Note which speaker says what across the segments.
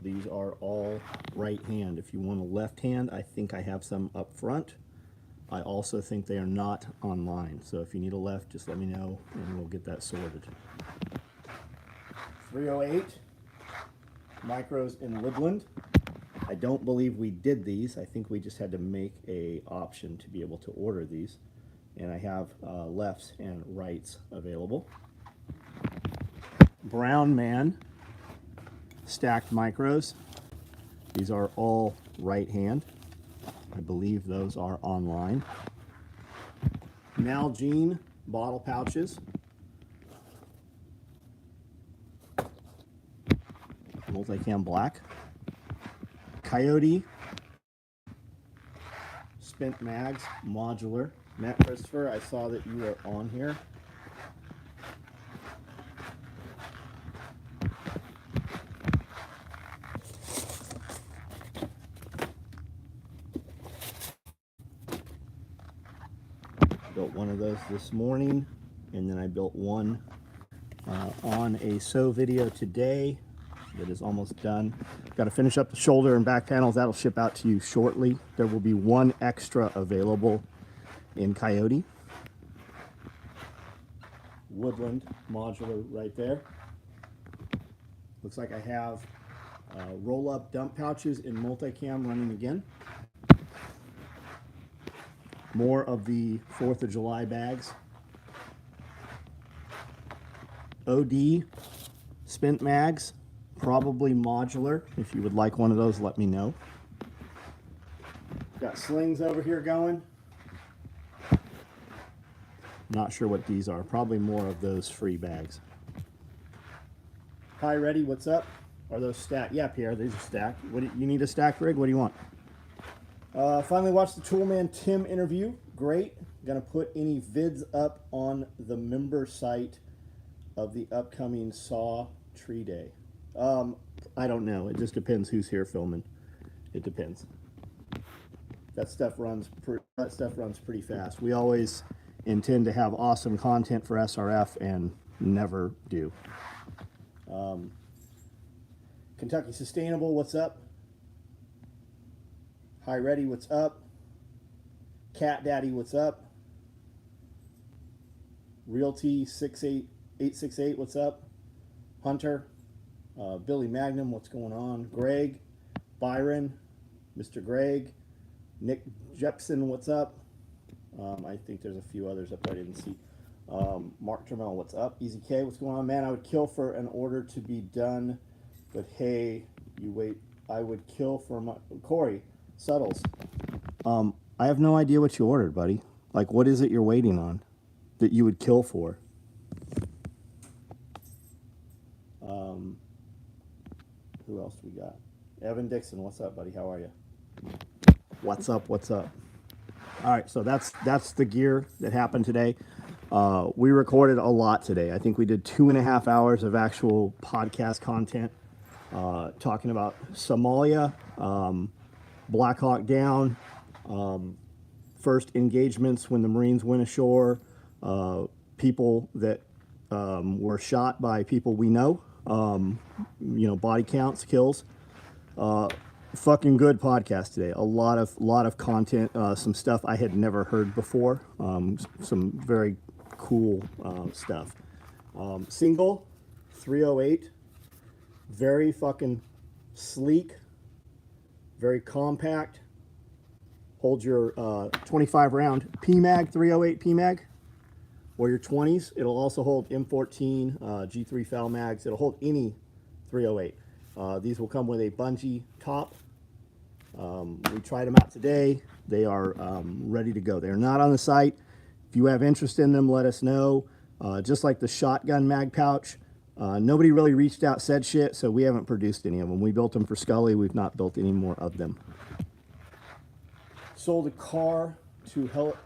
Speaker 1: These are all right hand. If you want a left hand, I think I have some up front. I also think they are not online. So if you need a left, just let me know and we'll get that sorted. 308 micros in Woodland. I don't believe we did these. I think we just had to make a option to be able to order these. And I have lefts and rights available. Brown Man stacked micros. These are all right hand. I believe those are online. Nalgene bottle pouches. Multicam black. Coyote spent mags modular. Matt Christopher, I saw that you were on here. Built one of those this morning, and then I built one on a sew video today that is almost done. Got to finish up the shoulder and back panels. That'll ship out to you shortly. There will be one extra available in Coyote. Woodland modular right there. Looks like I have roll-up dump pouches in multicam running again. More of the 4th of July bags. OD spent mags, probably modular. If you would like one of those, let me know. Got slings over here going. Not sure what these are. Probably more of those free bags. Hi, ready? What's up? Are those stacked? Yeah, Pierre, these are stacked. What do you need a stacked rig? What do you want? Finally watched the Toolman Tim interview. Great. Gonna put any vids up on the member site of the upcoming Saw Tree Day. I don't know. It just depends who's here filming. It depends. That stuff runs pretty fast. We always intend to have awesome content for SRF and never do. Kentucky Sustainable, what's up? Hi, Ready, what's up? Cat Daddy, what's up? Realty 868, what's up? Hunter, Billy Magnum, what's going on? Greg, Byron, Mr. Greg, Nick Jepson, what's up? I think there's a few others up I didn't see. Mark Termel, what's up? Easy K, what's going on? Man, I would kill for an order to be done, but hey, you wait. I would kill for my Corey Suttles. I have no idea what you ordered, buddy. Like, what is it you're waiting on that you would kill for? Who else do we got? Evan Dixon, what's up, buddy? How are you? What's up? What's up? All right, so that's the gear that happened today. We recorded a lot today. I think we did 2.5 hours of actual podcast content, talking about Somalia, Black Hawk Down, first engagements when the Marines went ashore, people that were shot by people we know, body counts, kills. Fucking good podcast today. A lot of content, some stuff I had never heard before, some very cool stuff. Single 308, very fucking sleek, very compact. Hold your 25 round PMAG 308 PMAG or your 20s. It'll also hold M14 G3 FAL mags. It'll hold any 308. These will come with a bungee top. We tried them out today. They are ready to go. They're not on the site. If you have interest in them, let us know. Just like the shotgun mag pouch, nobody really reached out, said shit, so we haven't produced any of them. We built them for Scully. We've not built any more of them. Sold a car to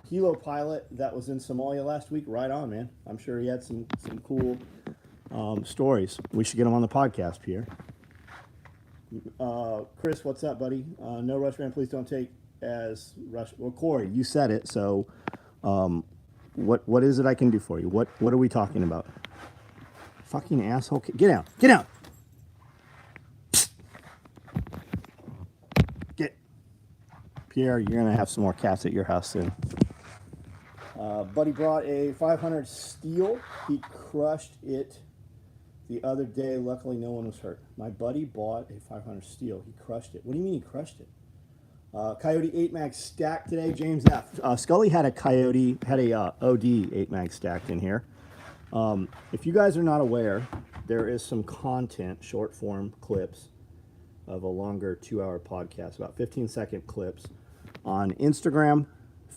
Speaker 1: Helo Pilot that was in Somalia last week. Right on, man. I'm sure he had some cool stories. We should get him on the podcast, Pierre. Chris, what's up, buddy? No rush, man. Please don't take as rush. Well, Corey, you said it. So, what is it I can do for you? What are we talking about? Fucking asshole! Get out! Get out! Pierre, you're going to have some more cats at your house soon. Buddy brought a 500 steel. He crushed it the other day. Luckily, no one was hurt. My buddy bought a 500 steel. He crushed it. What do you mean he crushed it? Coyote 8 mag stacked today. James F. Scully had a Coyote, had a OD 8 mag stacked in here. If you guys are not aware, there is some content, short form clips of a longer 2-hour podcast, about 15-second clips on Instagram,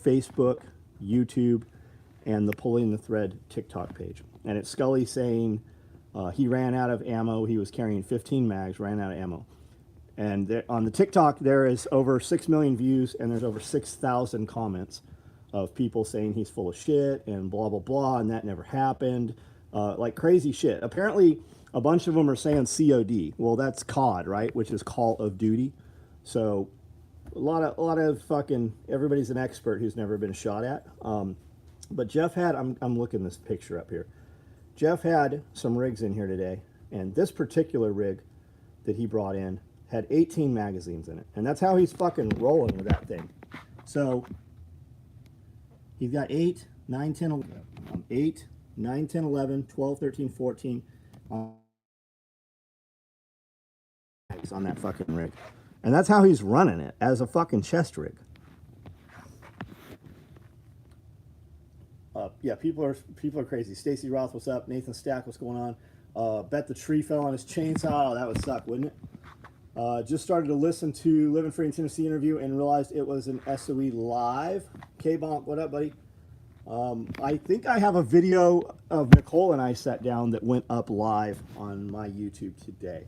Speaker 1: Facebook, YouTube, and the Pulling the Thread TikTok page. And it's Scully saying he ran out of ammo. He was carrying 15 mags, ran out of ammo. And there, on the TikTok, there is over 6 million views, and there's over 6,000 comments of people saying he's full of shit and blah, blah, blah, and that never happened. Like crazy shit. Apparently, a bunch of them are saying COD. Well, that's COD, right? Which is Call of Duty. So a lot of fucking, everybody's an expert who's never been shot at. But Jeff had, I'm looking this picture up here. Jeff had some rigs in here today, and this particular rig that he brought in had 18 magazines in it. And that's how he's fucking rolling with that thing. So he's got 8, 9, 10, 11, 8, 9, 10, 11, 12, 13, 14 on that fucking rig. And that's how he's running it, as a fucking chest rig. Yeah, people are crazy. Stacy Roth, what's up? Nathan Stack, what's going on? Bet the tree fell on his chainsaw. Oh, that would suck, wouldn't it? Just started to listen to Living Free in Tennessee interview and realized it was an SOE live. K-Bonk, what up, buddy? I think I have a video of Nicole and I sat down that went up live on my YouTube today.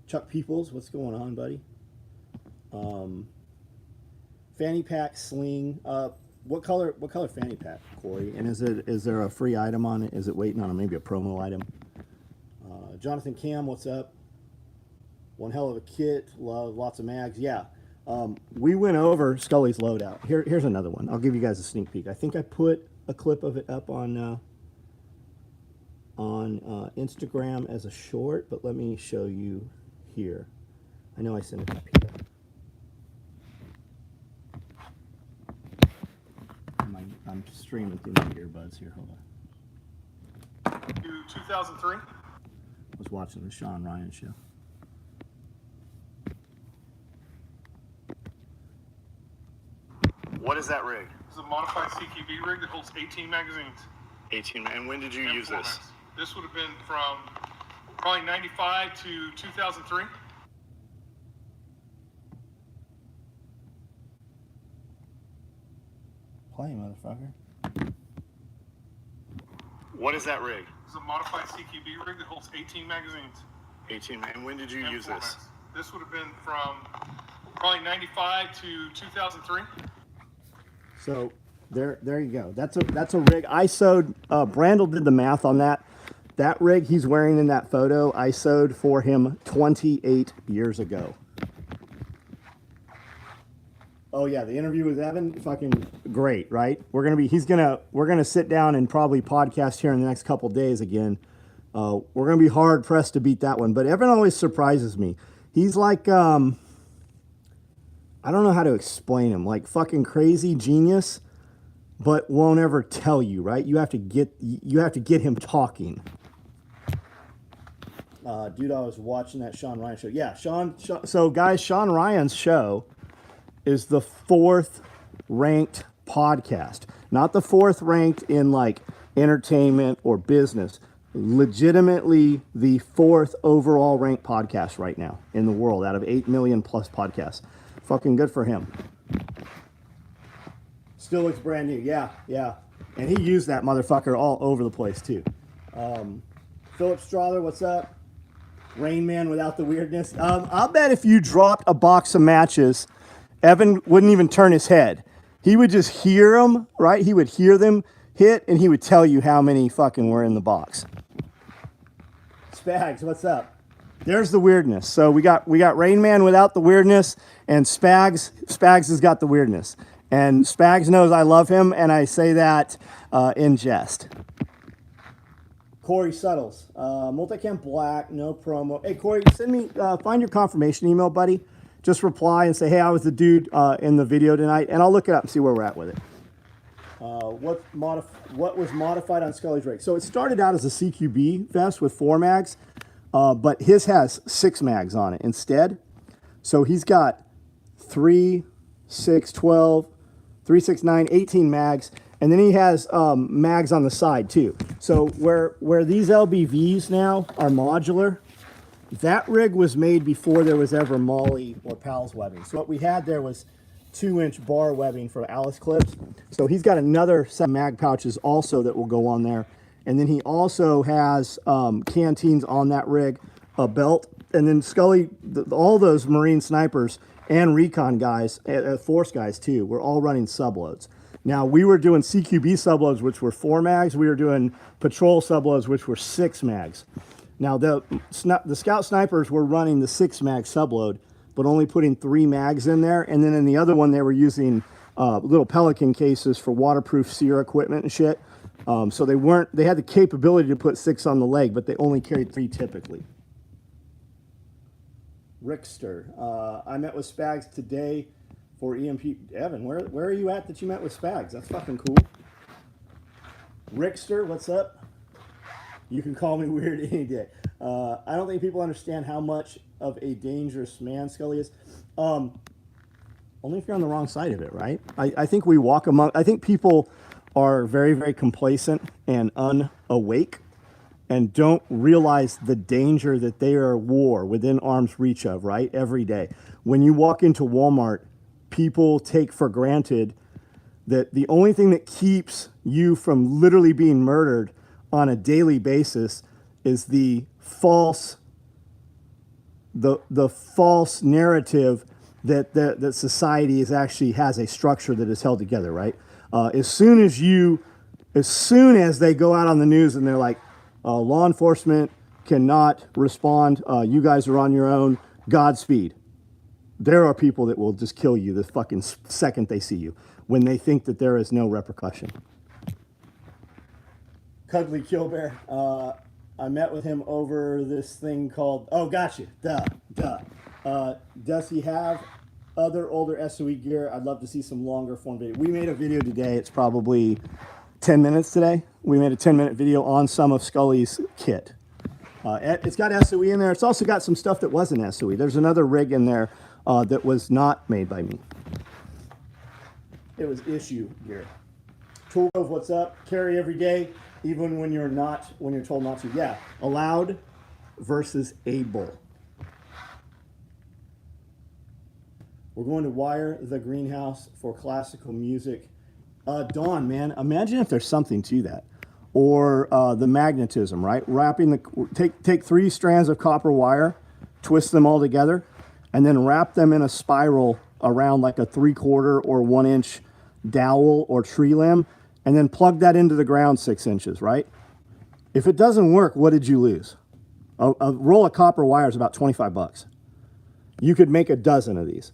Speaker 1: Chuck Peoples, what's going on, buddy? Fanny pack sling. What color fanny pack, Corey? And is there a free item on it? Is it waiting on maybe a promo item? Jonathan Cam, what's up? One hell of a kit. Love lots of mags. Yeah. We went over Scully's loadout. Here's another one. I'll give you guys a sneak peek. I think I put a clip of it up on Instagram as a short, but let me show you here. I know I sent it up here. I'm streaming through my earbuds here. Hold on.
Speaker 2: 2003?
Speaker 1: I was watching the Sean Ryan show.
Speaker 3: What is that rig?
Speaker 2: This is a modified CQB rig that holds 18 magazines.
Speaker 3: 18. And when did you use this?
Speaker 2: Formats. This would have been from probably 95 to 2003.
Speaker 1: Play, motherfucker.
Speaker 3: What is that rig?
Speaker 2: This is a modified CQB rig that holds 18 magazines.
Speaker 3: 18. And when did you use
Speaker 2: formats.
Speaker 3: this?
Speaker 2: This would have been from probably 95 to 2003.
Speaker 1: So there you go. That's a rig. I sewed. Brandel did the math on that. That rig he's wearing in that photo, I sewed for him 28 years ago. Oh yeah, the interview with Evan, fucking great, right? We're gonna sit down and probably podcast here in the next couple days again. We're gonna be hard pressed to beat that one. But Evan always surprises me. He's like, I don't know how to explain him. Like fucking crazy genius, but won't ever tell you, right? You have to get him talking. Dude, I was watching that Sean Ryan show. Yeah, Sean. So guys, Sean Ryan's show is the 4th ranked podcast, not the 4th ranked in like entertainment or business. Legitimately the 4th overall ranked podcast right now in the world out of 8 million plus podcasts. Fucking good for him. Still looks brand new. Yeah. And he used that motherfucker all over the place too. Philip Strother, what's up? Rain Man without the weirdness. I'll bet if you dropped a box of matches, Evan wouldn't even turn his head. He would just hear them, right? He would hear them hit, and he would tell you how many fucking were in the box. Spags, what's up? There's the weirdness. So we got Rain Man without the weirdness, and Spags has got the weirdness. And Spags knows I love him, and I say that in jest. Corey Suttles, multicam black, no promo. Hey Corey, send me find your confirmation email, buddy. Just reply and say, hey, I was the dude in the video tonight, and I'll look it up and see where we're at with it. What was modified on Scully's rig? So it started out as a CQB vest with 4 mags, but his has 6 mags on it instead. So he's got 3, 6, 12, 3, 6, 9, 18 mags, and then he has mags on the side too. So where these LBVs now are modular, that rig was made before there was ever Molly or PALS webbing. So what we had there was 2-inch bar webbing for Alice clips. So he's got another set of mag pouches also that will go on there. And then he also has canteens on that rig, a belt. And then Scully, all those Marine snipers and recon guys, force guys too, were all running subloads. Now we were doing CQB subloads, which were 4 mags. We were doing patrol subloads, which were 6 mags. Now, the Scout Snipers were running the 6-mag subload, but only putting 3 mags in there. And then in the other one, they were using little Pelican cases for waterproof sear equipment and shit. So they had the capability to put 6 on the leg, but they only carried 3 typically. Rickster, I met with Spags today for EMP. Evan, where are you at that you met with Spags? That's fucking cool. Rickster, what's up? You can call me weird any day. I don't think people understand how much of a dangerous man Scully is. Only if you're on the wrong side of it, right? I think we walk among... I think people are very, very complacent and unawake and don't realize the danger that they are within arm's reach of, right? Every day. When you walk into Walmart, people take for granted that the only thing that keeps you from literally being murdered on a daily basis is the false narrative that society is actually has a structure that is held together, right? As soon as they go out on the news and they're like, law enforcement cannot respond, you guys are on your own, Godspeed. There are people that will just kill you the fucking second they see you when they think that there is no repercussion. Cuddly Killbear. I met with him over this thing called... Oh, gotcha. Does he have other older SOE gear? I'd love to see some longer form video. We made a video today. It's probably 10 minutes today. We made a 10-minute video on some of Scully's kit. It's got SOE in there. It's also got some stuff that wasn't SOE. There's another rig in there that was not made by me. It was issue gear. Tool of what's up? Carry every day. Even when you're told not to. Yeah, allowed versus able. We're going to wire the greenhouse for classical music. Dawn, man, imagine if there's something to that. Or the magnetism, right? Take 3 strands of copper wire, twist them all together, and then wrap them in a spiral around like a 3/4 or 1-inch dowel or tree limb, and then plug that into the ground 6 inches, right? If it doesn't work, what did you lose? A roll of copper wire is about 25 bucks. You could make a dozen of these.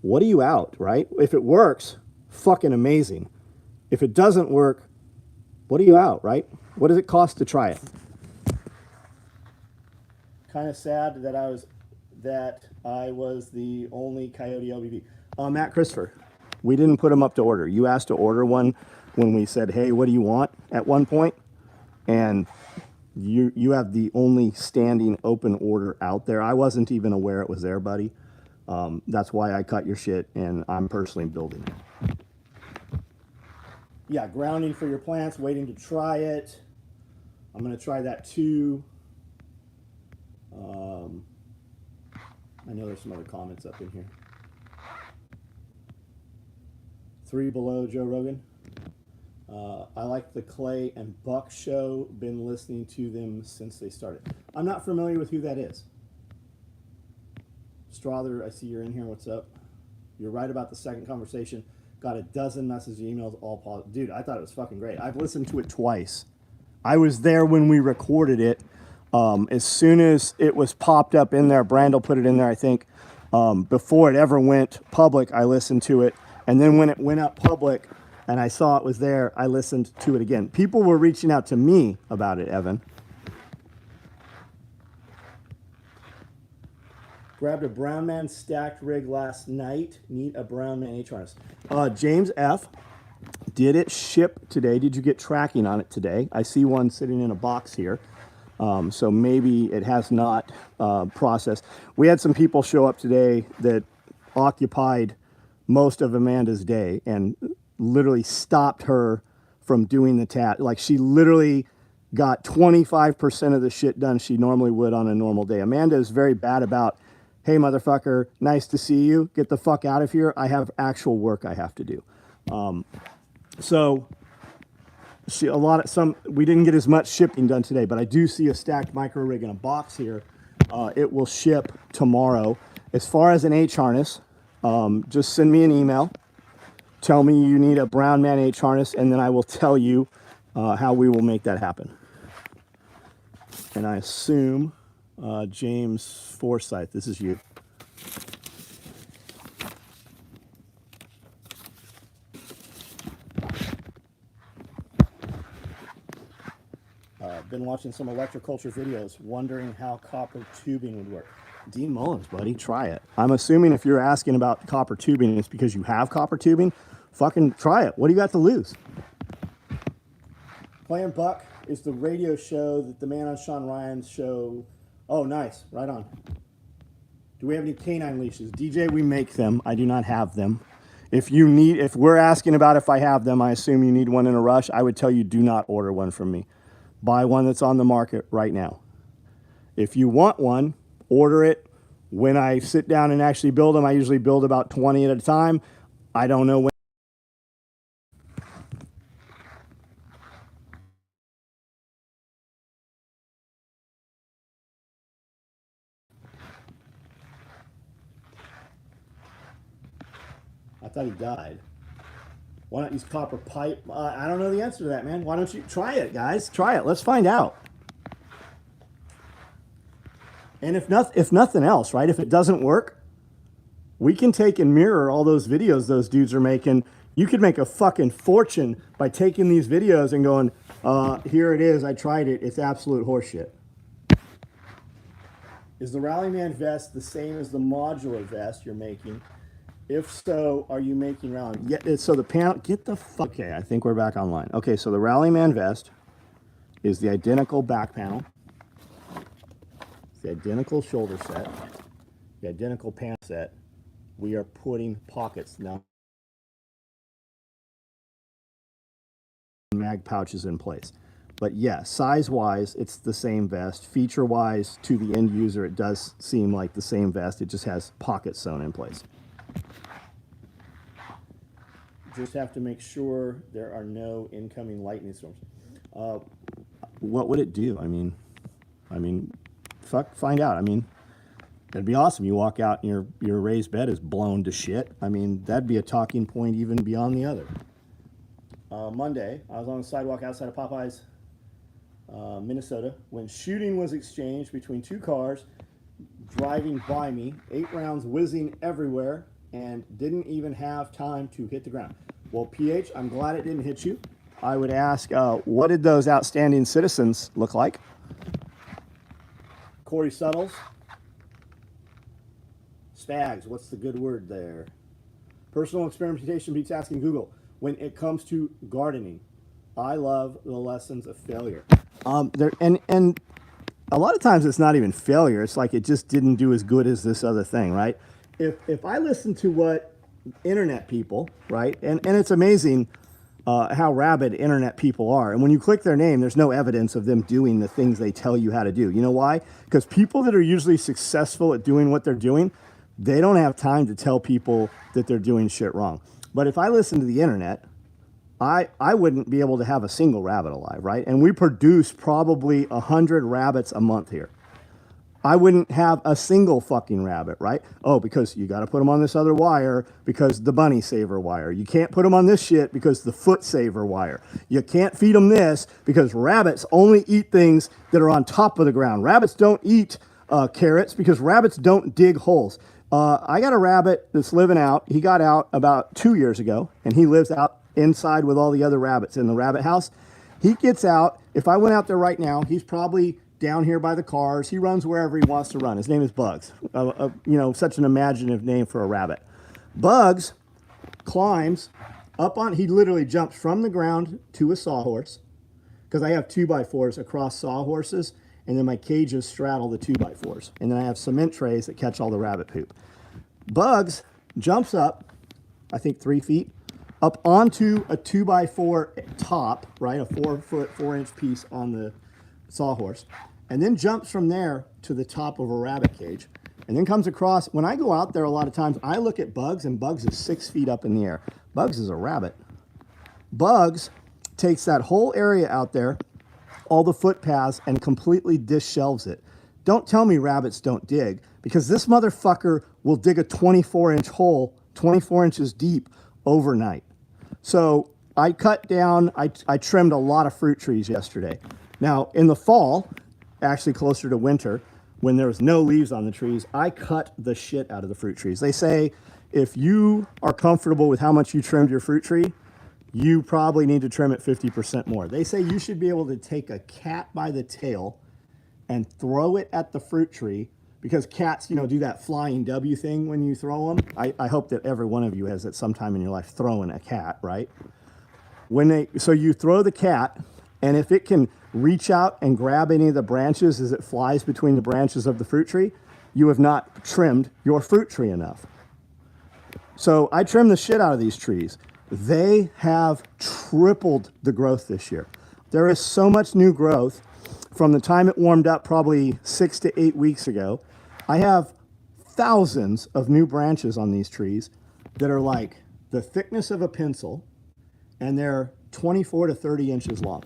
Speaker 1: What are you out, right? If it works, fucking amazing. If it doesn't work, what are you out, right? What does it cost to try it? Kind of sad that I was the only Coyote LBV. Matt Christopher, we didn't put them up to order. You asked to order one when we said, hey, what do you want at one point? And you have the only standing open order out there. I wasn't even aware it was there, buddy. That's why I cut your shit, and I'm personally building it. Yeah, grounding for your plants, waiting to try it. I'm going to try that too. I know there's some other comments up in here. 3 below Joe Rogan. I like the Clay and Buck show. Been listening to them since they started. I'm not familiar with who that is. Strother, I see you're in here. What's up? You're right about the second conversation. Got a dozen message emails, all positive. Dude, I thought it was fucking great. I've listened to it twice. I was there when we recorded it. As soon as it was popped up in there, Brandel put it in there, I think. Before it ever went public, I listened to it. And then when it went up public and I saw it was there, I listened to it again. People were reaching out to me about it, Evan. Grabbed a brown man stacked rig last night. Need a brown man H harness. James F. Did it ship today? Did you get tracking on it today? I see one sitting in a box here. So maybe it has not processed. We had some people show up today that occupied most of Amanda's day and literally stopped her from doing the task. Like, she literally got 25% of the shit done she normally would on a normal day. Amanda is very bad about, hey, motherfucker, nice to see you. Get the fuck out of here. I have actual work I have to do. So we didn't get as much shipping done today, but I do see a stacked micro rig in a box here. It will ship tomorrow. As far as an H harness, just send me an email. Tell me you need a brown man H harness, and then I will tell you how we will make that happen. And I assume James Forsyth, this is you. Been watching some electroculture videos, wondering how copper tubing would work. Dean Mullins, buddy, try it. I'm assuming if you're asking about copper tubing, it's because you have copper tubing. Fucking try it. What do you got to lose? Playing Buck is the radio show that the man on Sean Ryan's show. Oh, nice. Right on. Do we have any canine leashes? DJ, we make them. I do not have them. If we're asking about if I have them, I assume you need one in a rush. I would tell you, do not order one from me. Buy one that's on the market right now. If you want one, order it. When I sit down and actually build them, I usually build about 20 at a time. I don't know when. I thought he died. Why not use copper pipe? I don't know the answer to that, man. Why don't you try it, guys? Try it. Let's find out. And if nothing else, right? If it doesn't work, we can take and mirror all those videos those dudes are making. You could make a fucking fortune by taking these videos and going, here it is. I tried it. It's absolute horseshit. Is the Rallyman vest the same as the modular vest you're making? If so, are you making Rally? Yeah, so the panel, get the fuck. Okay, I think we're back online. Okay, so the Rallyman vest is the identical back panel, the identical shoulder set, the identical pant set. We are putting pockets now, mag pouches in place. But yeah, size-wise, it's the same vest. Feature-wise, to the end user, it does seem like the same vest. It just has pockets sewn in place. Just have to make sure there are no incoming lightning storms. What would it do? I mean, find out. I mean, that'd be awesome. You walk out and your raised bed is blown to shit. I mean, that'd be a talking point even beyond the other. Monday, I was on the sidewalk outside of Popeyes, Minnesota, when shooting was exchanged between two cars driving by me, 8 rounds whizzing everywhere, and didn't even have time to hit the ground. Well, PH, I'm glad it didn't hit you. I would ask, what did those outstanding citizens look like? Corey Suttles. Stags, what's the good word there? Personal experimentation beats asking Google. When it comes to gardening, I love the lessons of failure. And a lot of times it's not even failure. It's like it just didn't do as good as this other thing, right? If I listen to what internet people, right, and it's amazing how rabid internet people are. And when you click their name, there's no evidence of them doing the things they tell you how to do. You know why? Because people that are usually successful at doing what they're doing, they don't have time to tell people that they're doing shit wrong. But if I listen to the internet, I wouldn't be able to have a single rabbit alive, right? And we produce probably 100 rabbits a month here. I wouldn't have a single fucking rabbit, right? Oh, because you got to put them on this other wire because the bunny saver wire. You can't put them on this shit because the foot saver wire. You can't feed them this because rabbits only eat things that are on top of the ground. Rabbits don't eat carrots because rabbits don't dig holes. I got a rabbit that's living out. He got out about 2 years ago, and he lives out inside with all the other rabbits in the rabbit house. He gets out. If I went out there right now, he's probably down here by the cars. He runs wherever he wants to run. His name is Bugs. Such an imaginative name for a rabbit. Bugs climbs up on, he literally jumps from the ground to a sawhorse, because I have 2x4s across sawhorses, and then my cages straddle the 2x4s. And then I have cement trays that catch all the rabbit poop. Bugs jumps up, I think 3 feet, up onto a 2x4 top, right? A 4-foot, 4-inch piece on the sawhorse, and then jumps from there to the top of a rabbit cage, and then comes across. When I go out there, a lot of times I look at Bugs, and Bugs is 6 feet up in the air. Bugs is a rabbit. Bugs takes that whole area out there, all the footpaths, and completely dishelves it. Don't tell me rabbits don't dig, because this motherfucker will dig a 24-inch hole, 24 inches deep, overnight. So I cut down, I trimmed a lot of fruit trees yesterday. Now, in the fall, actually closer to winter, when there was no leaves on the trees, I cut the shit out of the fruit trees. They say if you are comfortable with how much you trimmed your fruit tree, you probably need to trim it 50% more. They say you should be able to take a cat by the tail and throw it at the fruit tree, because cats, do that flying W thing when you throw them. I hope that every one of you has at some time in your life throwing a cat, right? So you throw the cat, and if it can reach out and grab any of the branches as it flies between the branches of the fruit tree, you have not trimmed your fruit tree enough. So I trimmed the shit out of these trees. They have tripled the growth this year. There is so much new growth from the time it warmed up probably 6 to 8 weeks ago. I have thousands of new branches on these trees that are like the thickness of a pencil, and they're 24 to 30 inches long.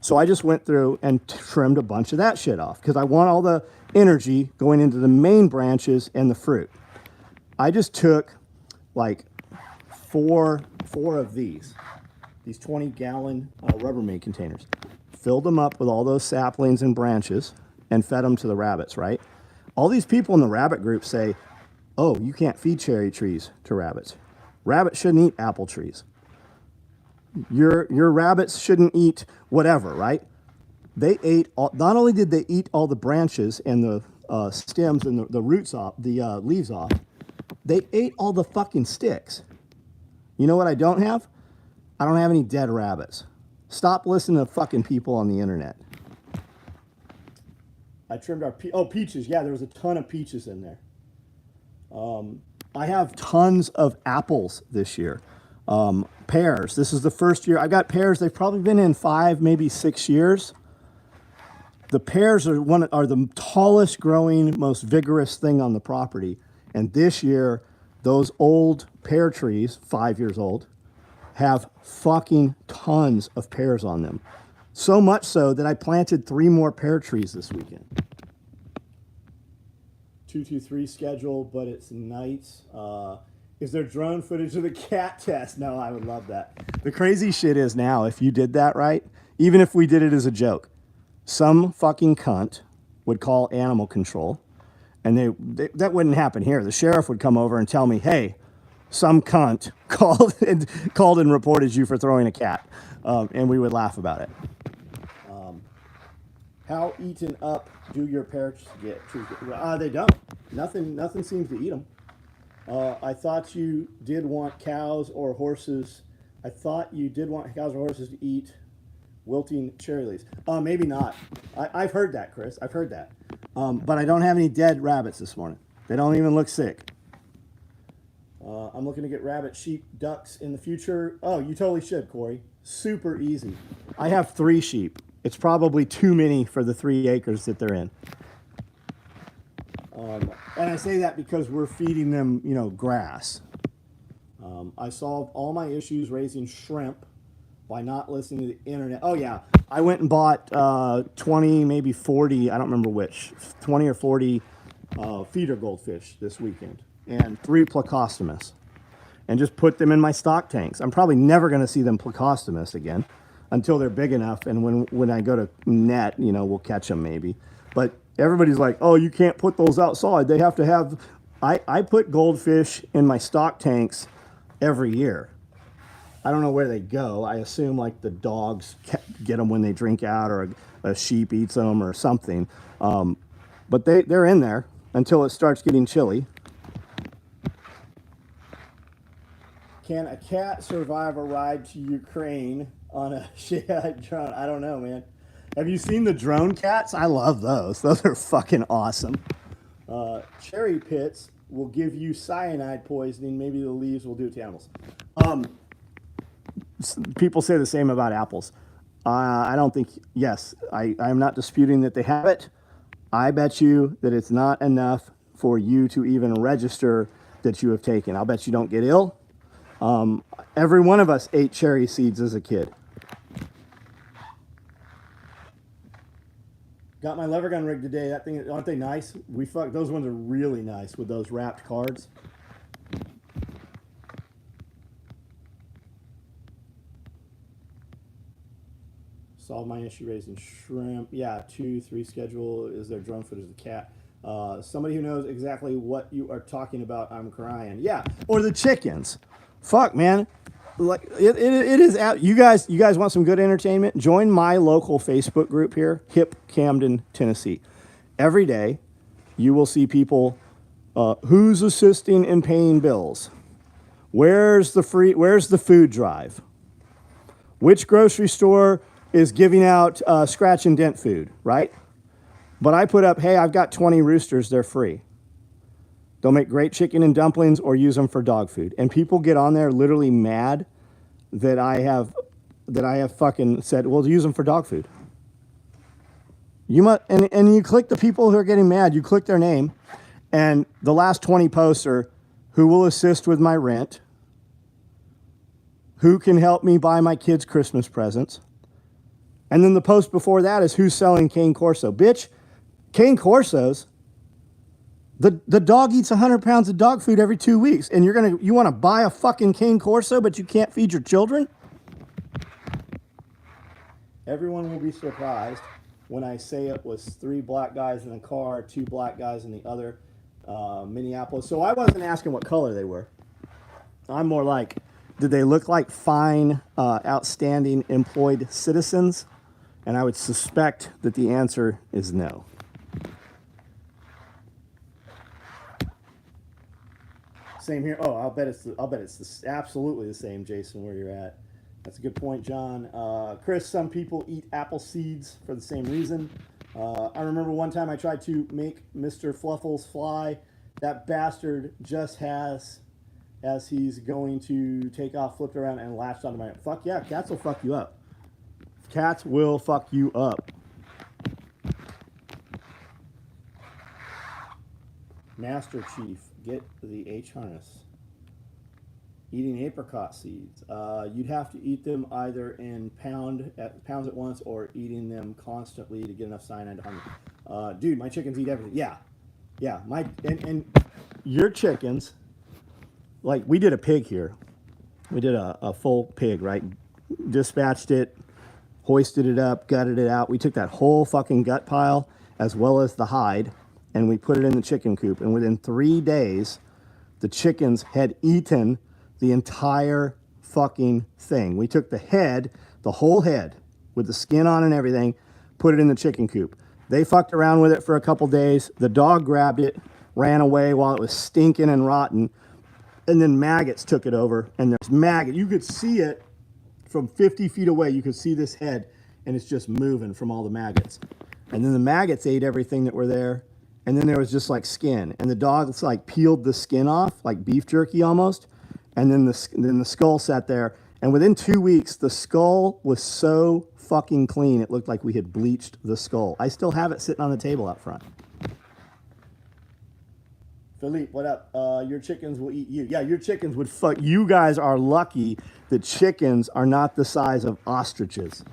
Speaker 1: So I just went through and trimmed a bunch of that shit off, because I want all the energy going into the main branches and the fruit. I just took like four of these 20-gallon Rubbermaid containers, filled them up with all those saplings and branches, and fed them to the rabbits, right? All these people in the rabbit group say, oh, you can't feed cherry trees to rabbits. Rabbits shouldn't eat apple trees. Your rabbits shouldn't eat whatever, right? They ate not only did they eat all the branches and the stems and the roots off, the leaves off, they ate all the fucking sticks. You know what I don't have? I don't have any dead rabbits. Stop listening to fucking people on the internet. I trimmed our peaches. Yeah, there was a ton of peaches in there. I have tons of apples this year. Pears. This is the first year. I got pears. They've probably been in 5, maybe 6 years. The pears are the tallest growing, most vigorous thing on the property. And this year, those old pear trees, 5 years old, have fucking tons of pears on them. So much so that I planted 3 more pear trees this weekend. 223 schedule, but it's nights. Is there drone footage of the cat test? No, I would love that. The crazy shit is now, if you did that right, even if we did it as a joke, some fucking cunt would call animal control, and that wouldn't happen here. The sheriff would come over and tell me, hey, some cunt called and reported you for throwing a cat, and we would laugh about it. How eaten up do your pears get? They don't. Nothing seems to eat them. I thought you did want cows or horses. I thought you did want cows or horses to eat wilting cherry leaves. Maybe not. I've heard that, Chris. I've heard that. But I don't have any dead rabbits this morning. They don't even look sick. I'm looking to get rabbit, sheep, ducks in the future. Oh, you totally should, Corey. Super easy. I have 3 sheep. It's probably too many for the 3 acres that they're in. And I say that because we're feeding them, grass. I solved all my issues raising shrimp by not listening to the internet. Oh, yeah. I went and bought 20, maybe 40, I don't remember which, 20 or 40 feeder goldfish this weekend, and 3 plecostomus, and just put them in my stock tanks. I'm probably never going to see them plecostomus again until they're big enough, and when I go to net, we'll catch them maybe. But everybody's like, oh, you can't put those outside. They have to have... I put goldfish in my stock tanks every year. I don't know where they go. I assume like the dogs get them when they drink out, or a sheep eats them or something. But they're in there until it starts getting chilly. Can a cat survive a ride to Ukraine on a shit drone? I don't know, man. Have you seen the drone cats? I love those. Those are fucking awesome. Cherry pits will give you cyanide poisoning. Maybe the leaves will do it to animals. People say the same about apples. I don't think, yes, I'm not disputing that they have it. I bet you that it's not enough for you to even register that you have taken. I'll bet you don't get ill. Every one of us ate cherry seeds as a kid. Got my lever gun rig today. That thing, aren't they nice? Those ones are really nice with those wrapped cards. Solve my issue raising shrimp. Yeah, 2-3 schedule is their drone footage of the cat. Somebody who knows exactly what you are talking about, I'm crying. Yeah, or the chickens. Fuck, man. Like it is out. You guys want some good entertainment? Join my local Facebook group here, Hip Camden, Tennessee. Every day, you will see people. Who's assisting in paying bills? Where's the food drive? Which grocery store is giving out scratch and dent food? Right? But I put up, hey, I've got 20 roosters. They're free. They'll make great chicken and dumplings or use them for dog food. And people get on there literally mad that I have fucking said, well, use them for dog food. You must, and you click the people who are getting mad, you click their name, and the last 20 posts are, who will assist with my rent? Who can help me buy my kids Christmas presents? And then the post before that is, who's selling Cane Corso? Bitch, Cane Corsos, the dog eats 100 pounds of dog food every 2 weeks, and you want to buy a fucking Cane Corso, but you can't feed your children? Everyone will be surprised when I say it was 3 black guys in a car, 2 black guys in the other, Minneapolis. So I wasn't asking what color they were. I'm more like, did they look like fine, outstanding employed citizens? And I would suspect that the answer is no. Same here. Oh, I'll bet it's absolutely the same, Jason, where you're at. That's a good point, John. Chris, some people eat apple seeds for the same reason. I remember one time I tried to make Mr. Fluffles fly. That bastard just has, as he's going to take off, flipped around and latched onto my... Fuck yeah, cats will fuck you up. Cats will fuck you up. Master Chief, get the H harness. Eating apricot seeds. You'd have to eat them either in pounds at once or eating them constantly to get enough cyanide to harm you. Dude, my chickens eat everything. Yeah. And your chickens, like we did a pig here. We did a full pig, right? Dispatched it, hoisted it up, gutted it out. We took that whole fucking gut pile as well as the hide, and we put it in the chicken coop. And within 3 days, the chickens had eaten the entire fucking thing. We took the head, the whole head, with the skin on and everything, put it in the chicken coop. They fucked around with it for a couple days. The dog grabbed it, ran away while it was stinking and rotten, and then maggots took it over. And there's maggot. You could see it from 50 feet away. You could see this head, and it's just moving from all the maggots. And then the maggots ate everything that were there. And then there was just like skin. And the dogs like peeled the skin off, like beef jerky almost. And then the skull sat there. And within 2 weeks, the skull was so fucking clean, it looked like we had bleached the skull. I still have it sitting on the table out front. Philippe, what up? Your chickens will eat you. Yeah, your chickens would fuck. You guys are lucky that chickens are not the size of ostriches.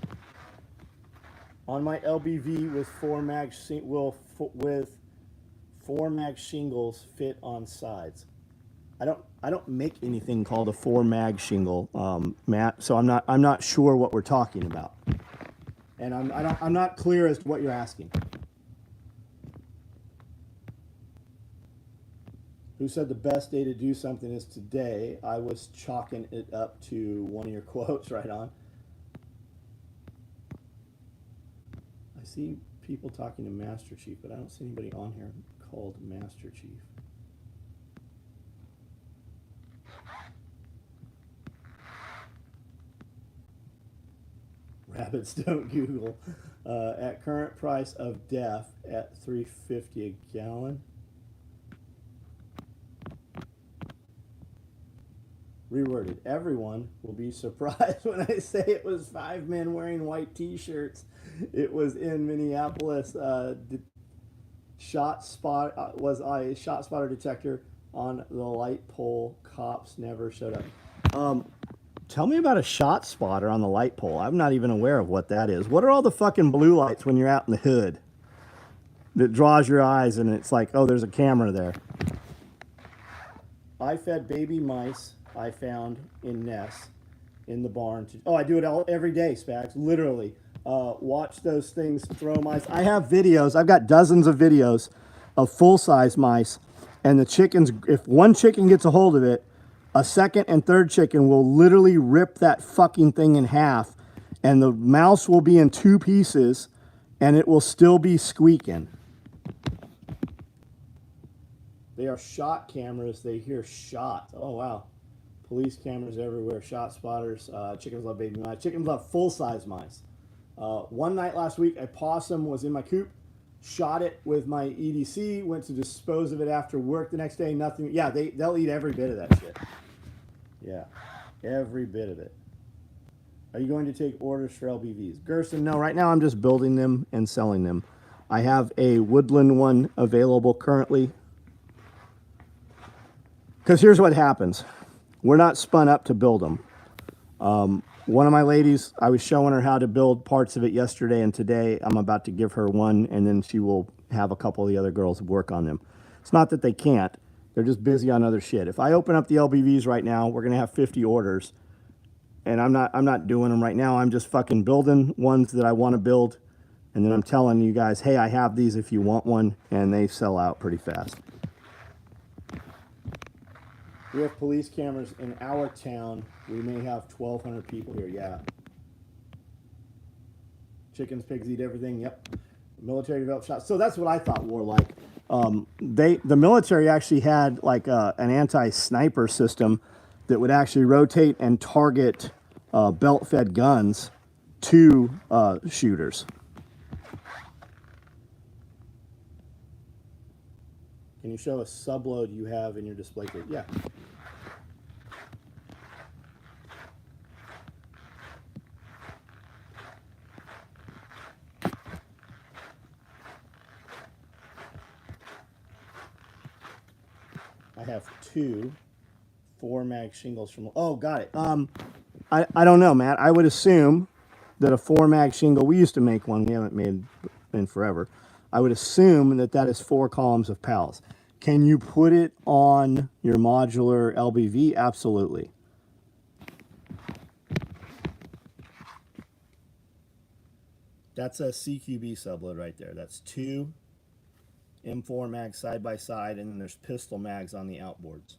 Speaker 1: On my LBV with 4 mag shingles fit on sides. I don't make anything called a 4 mag shingle, Matt. So I'm not sure what we're talking about, and I'm not clear as to what you're asking. Who said the best day to do something is today? I was chalking it up to one of your quotes right on. I see people talking to Master Chief, but I don't see anybody on here called Master Chief. Rabbits don't Google. At current price of DEF at $3.50 a gallon. Reworded. Everyone will be surprised when I say it was 5 men wearing white T-shirts. It was in Minneapolis. Was a shot spotter detector on the light pole. Cops never showed up. Tell me about a shot spotter on the light pole. I'm not even aware of what that is. What are all the fucking blue lights when you're out in the hood that draws your eyes and it's like, oh, there's a camera there? I fed baby mice I found in nests in the barn. I do it every day, Spags, literally. Watch those things throw mice. I have videos. I've got dozens of videos of full-size mice, and the chickens, if one chicken gets a hold of it, a second and third chicken will literally rip that fucking thing in half, and the mouse will be in 2 pieces, and it will still be squeaking. They are shot cameras. They hear shots. Oh, wow. Police cameras everywhere. Shot spotters. Chickens love baby mice. Chickens love full-size mice. One night last week, a possum was in my coop. Shot it with my EDC. Went to dispose of it after work the next day. Nothing. Yeah, they'll eat every bit of that shit. Yeah, every bit of it. Are you going to take orders for LBVs? Gerson, no. Right now I'm just building them and selling them. I have a woodland one available currently. Because here's what happens. We're not spun up to build them. One of my ladies, I was showing her how to build parts of it yesterday, and today I'm about to give her one, and then she will have a couple of the other girls work on them. It's not that they can't. They're just busy on other shit. If I open up the LBVs right now, we're gonna have 50 orders, and I'm not doing them right now. I'm just fucking building ones that I want to build, and then I'm telling you guys, hey, I have these if you want one, and they sell out pretty fast. We have police cameras in our town. We may have 1,200 people here. Yeah. Chickens, pigs eat everything. Yep. Military developed shots. So that's what I thought war like. The military actually had like an anti-sniper system that would actually rotate and target belt-fed guns to shooters. Can you show a subload you have in your display case? Yeah. I have 2 4-mag shingles from. Oh, got it. I don't know, Matt. I would assume that a 4-mag shingle. We used to make one. We haven't made in forever. I would assume that that is 4 columns of pals. Can you put it on your modular LBV? Absolutely. That's a CQB subload right there. That's 2 M4 mags side by side, and then there's pistol mags on the outboards.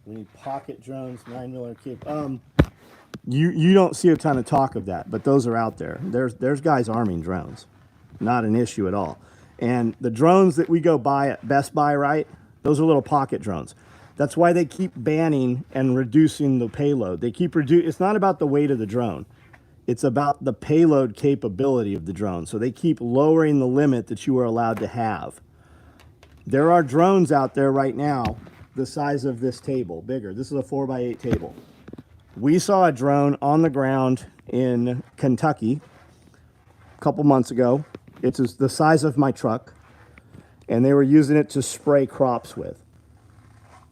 Speaker 1: We need pocket drones, 9mm kit. You don't see a ton of talk of that, but those are out there. There's guys arming drones. Not an issue at all. And the drones that we go buy at Best Buy, right? Those are little pocket drones. That's why they keep banning and reducing the payload. They keep it's not about the weight of the drone. It's about the payload capability of the drone. So they keep lowering the limit that you are allowed to have. There are drones out there right now the size of this table, bigger. This is a 4x8 table. We saw a drone on the ground in Kentucky a couple months ago. It's the size of my truck, and they were using it to spray crops with.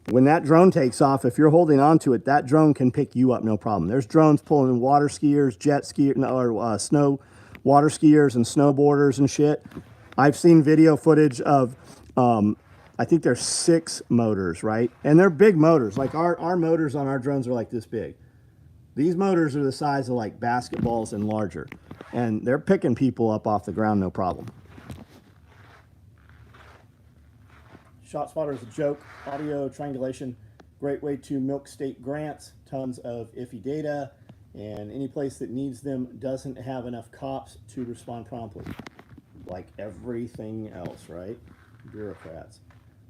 Speaker 1: When that drone takes off, if you're holding onto it, that drone can pick you up no problem. There's drones pulling water skiers, jet skiers, or snow water skiers and snowboarders and shit. I've seen video footage of, I think there's 6 motors, right? And they're big motors. Like our motors on our drones are like this big. These motors are the size of like basketballs and larger. And they're picking people up off the ground, no problem. Shot spotter is a joke. Audio triangulation Great way to milk state grants, tons of iffy data, and any place that needs them doesn't have enough cops to respond promptly. Like everything else, right? Bureaucrats.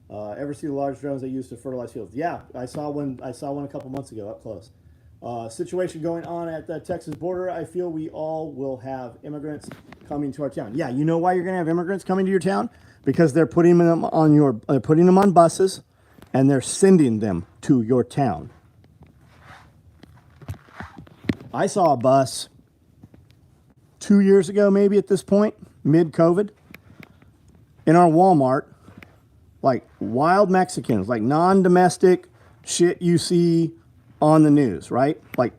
Speaker 1: Ever see the large drones they use to fertilize fields? Yeah, I saw one a couple months ago up close. Situation going on at the Texas border. I feel we all will have immigrants coming to our town. Yeah, you know why you're going to have immigrants coming to your town? Because they're putting them on buses, and they're sending them to your town. I saw a bus 2 years ago, maybe at this point, mid-COVID, in our Walmart, like wild Mexicans, like non-domestic shit you see on the news, right? Like,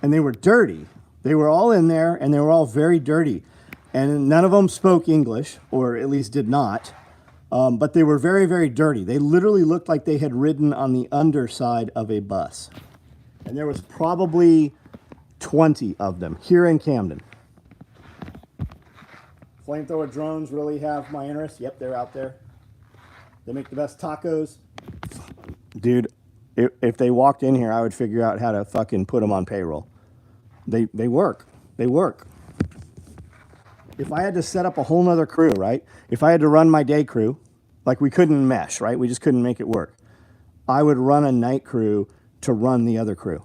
Speaker 1: and they were dirty. They were all in there, and they were all very dirty. And none of them spoke English, or at least did not. But they were very, very dirty. They literally looked like they had ridden on the underside of a bus. And there was probably 20 of them here in Camden. Flamethrower drones really have my interest. Yep, they're out there. They make the best tacos. Dude, if they walked in here, I would figure out how to fucking put them on payroll. They work. They work. If I had to set up a whole nother crew, right? If I had to run my day crew, like we couldn't mesh, right? We just couldn't make it work. I would run a night crew to run the other crew.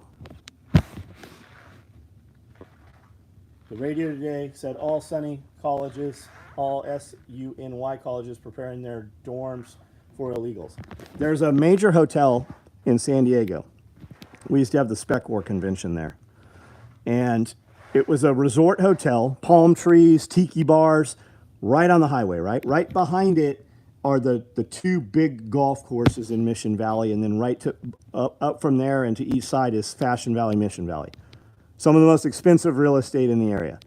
Speaker 1: The radio today said all SUNY colleges, all SUNY colleges preparing their dorms for illegals. There's a major hotel in San Diego. We used to have the Spec War convention there. And it was a resort hotel, palm trees, tiki bars, right on the highway, right? Right behind it are the two big golf courses in Mission Valley, and then up from there and to east side is Fashion Valley, Mission Valley. Some of the most expensive real estate in the area.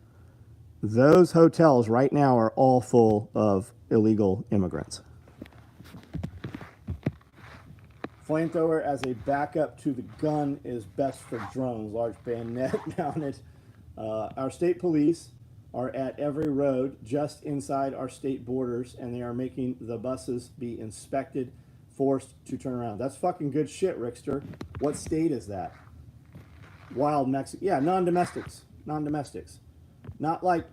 Speaker 1: Those hotels right now are all full of illegal immigrants. Flamethrower as a backup to the gun is best for drones. Large bayonet mounted. Our state police are at every road just inside our state borders, and they are making the buses be inspected, forced to turn around. That's fucking good shit, Rickster. What state is that? Wild Mexico. Yeah, non-domestics. Non-domestics. Not like,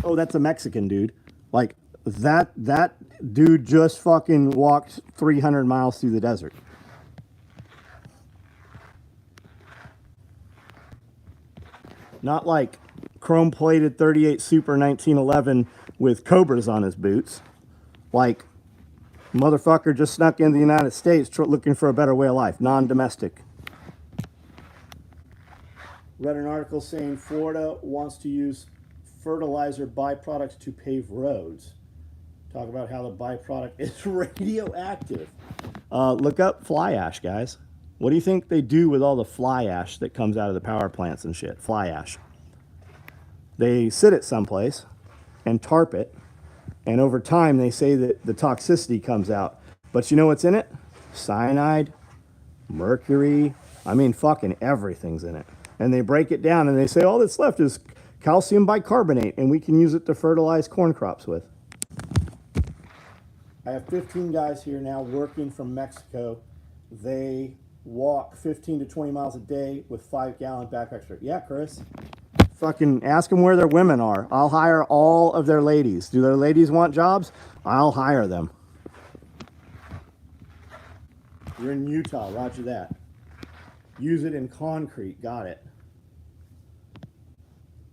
Speaker 1: oh, that's a Mexican dude. Like, that dude just fucking walked 300 miles through the desert. Not like chrome-plated 38 Super 1911 with Cobras on his boots. Like, motherfucker just snuck into the United States looking for a better way of life. Non-domestic. Read an article saying Florida wants to use fertilizer byproducts to pave roads. Talk about how the byproduct is radioactive. Look up fly ash, guys. What do you think they do with all the fly ash that comes out of the power plants and shit? Fly ash. They sit it someplace and tarp it, and over time they say that the toxicity comes out. But you know what's in it? Cyanide, mercury, I mean fucking everything's in it. And they break it down and they say all that's left is calcium bicarbonate, and we can use it to fertilize corn crops with. I have 15 guys here now working from Mexico. They walk 15 to 20 miles a day with 5-gallon backpacks. Yeah, Chris. Fucking ask them where their women are. I'll hire all of their ladies. Do their ladies want jobs? I'll hire them. You're in Utah, roger that. Use it in concrete, got it.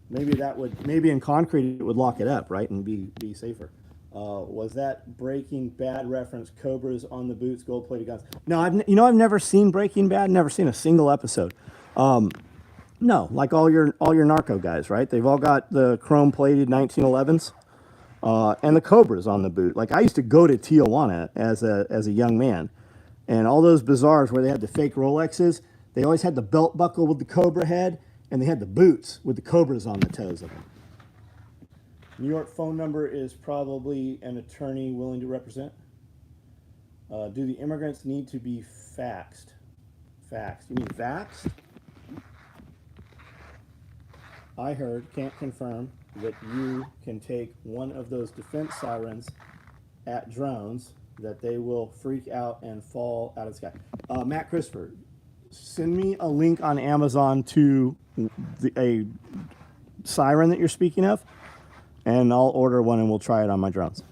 Speaker 1: Maybe in concrete it would lock it up, right, and be safer. Was that Breaking Bad reference? Cobras on the boots, gold-plated guns. No, I've never seen Breaking Bad. Never seen a single episode. No, like all your narco guys, right? They've all got the chrome-plated 1911s and the Cobras on the boot. Like I used to go to Tijuana as a young man, and all those bazaars where they had the fake Rolexes, they always had the belt buckle with the Cobra head, and they had the boots with the Cobras on the toes of them. New York phone number is probably an attorney willing to represent. Do the immigrants need to be faxed? Faxed. You mean vaxxed? I heard, can't confirm, that you can take one of those defense sirens at drones that they will freak out and fall out of the sky. Matt Christopher, send me a link on Amazon to a siren that you're speaking of, and I'll order one and we'll try it on my drones.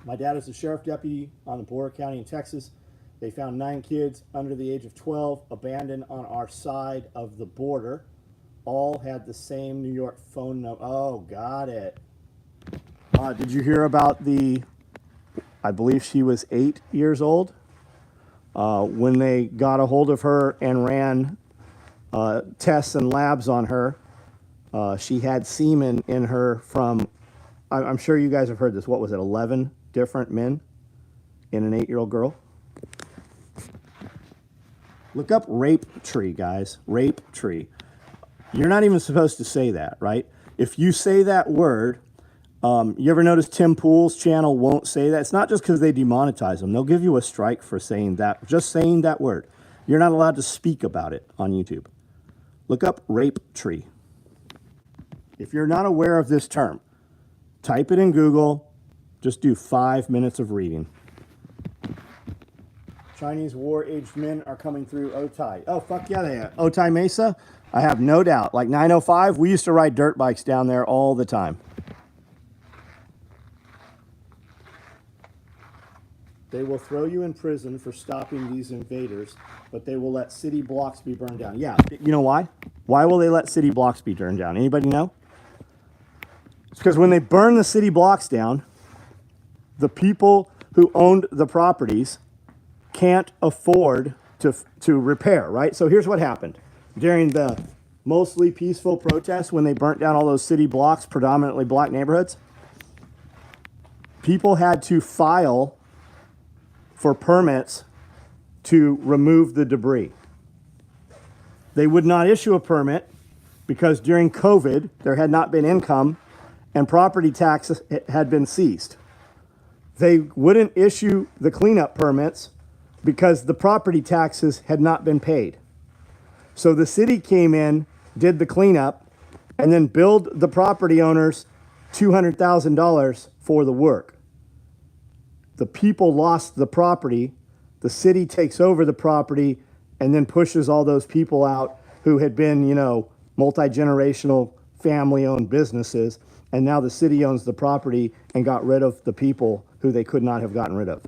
Speaker 1: My dad is a sheriff deputy on the border county in Texas. They found 9 kids under the age of 12 abandoned on our side of the border. All had the same New York phone number. Oh, got it. Did you hear about I believe she was 8 years old, when they got a hold of her and ran tests and labs on her. She had semen in her from, I'm sure you guys have heard this, what was it, 11 different men in an 8-year-old girl? Look up rape tree, guys. Rape tree. You're not even supposed to say that, right? If you say that word, you ever notice Tim Pool's channel won't say that? It's not just because they demonetize them. They'll give you a strike for saying that, just saying that word. You're not allowed to speak about it on YouTube. Look up rape tree. If you're not aware of this term, type it in Google. Just do 5 minutes of reading. Chinese war-aged men are coming through Otay. Oh, fuck yeah, they are. Otay Mesa? I have no doubt. Like 905, we used to ride dirt bikes down there all the time. They will throw you in prison for stopping these invaders, but they will let city blocks be burned down. Yeah, you know why? Why will they let city blocks be burned down? Anybody know? It's because when they burn the city blocks down, the people who owned the properties can't afford to repair, right? So here's what happened. During the mostly peaceful protests, when they burnt down all those city blocks, predominantly black neighborhoods, people had to file for permits to remove the debris. They would not issue a permit because during COVID, there had not been income and property taxes had been seized. They wouldn't issue the cleanup permits because the property taxes had not been paid. So the city came in, did the cleanup, and then billed the property owners $200,000 for the work. The people lost the property, the city takes over the property, and then pushes all those people out who had been, multi-generational family-owned businesses, and now the city owns the property and got rid of the people who they could not have gotten rid of.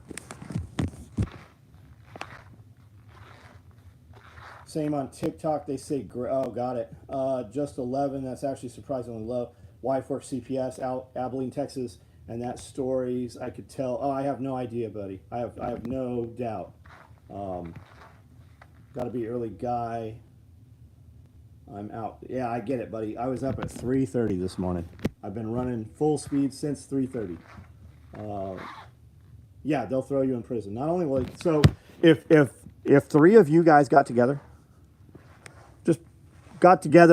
Speaker 1: Same on TikTok, they say, oh, got it. Just 11, that's actually surprisingly low. Wife works CPS out Abilene, Texas, and that stories I could tell. Oh, I have no idea, buddy. I have no doubt. Got to be early guy. I'm out. Yeah, I get it, buddy. I was up at 3:30 this morning. I've been running full speed since 3:30. Yeah, they'll throw you in prison. Not only will so if 3 of you guys got together,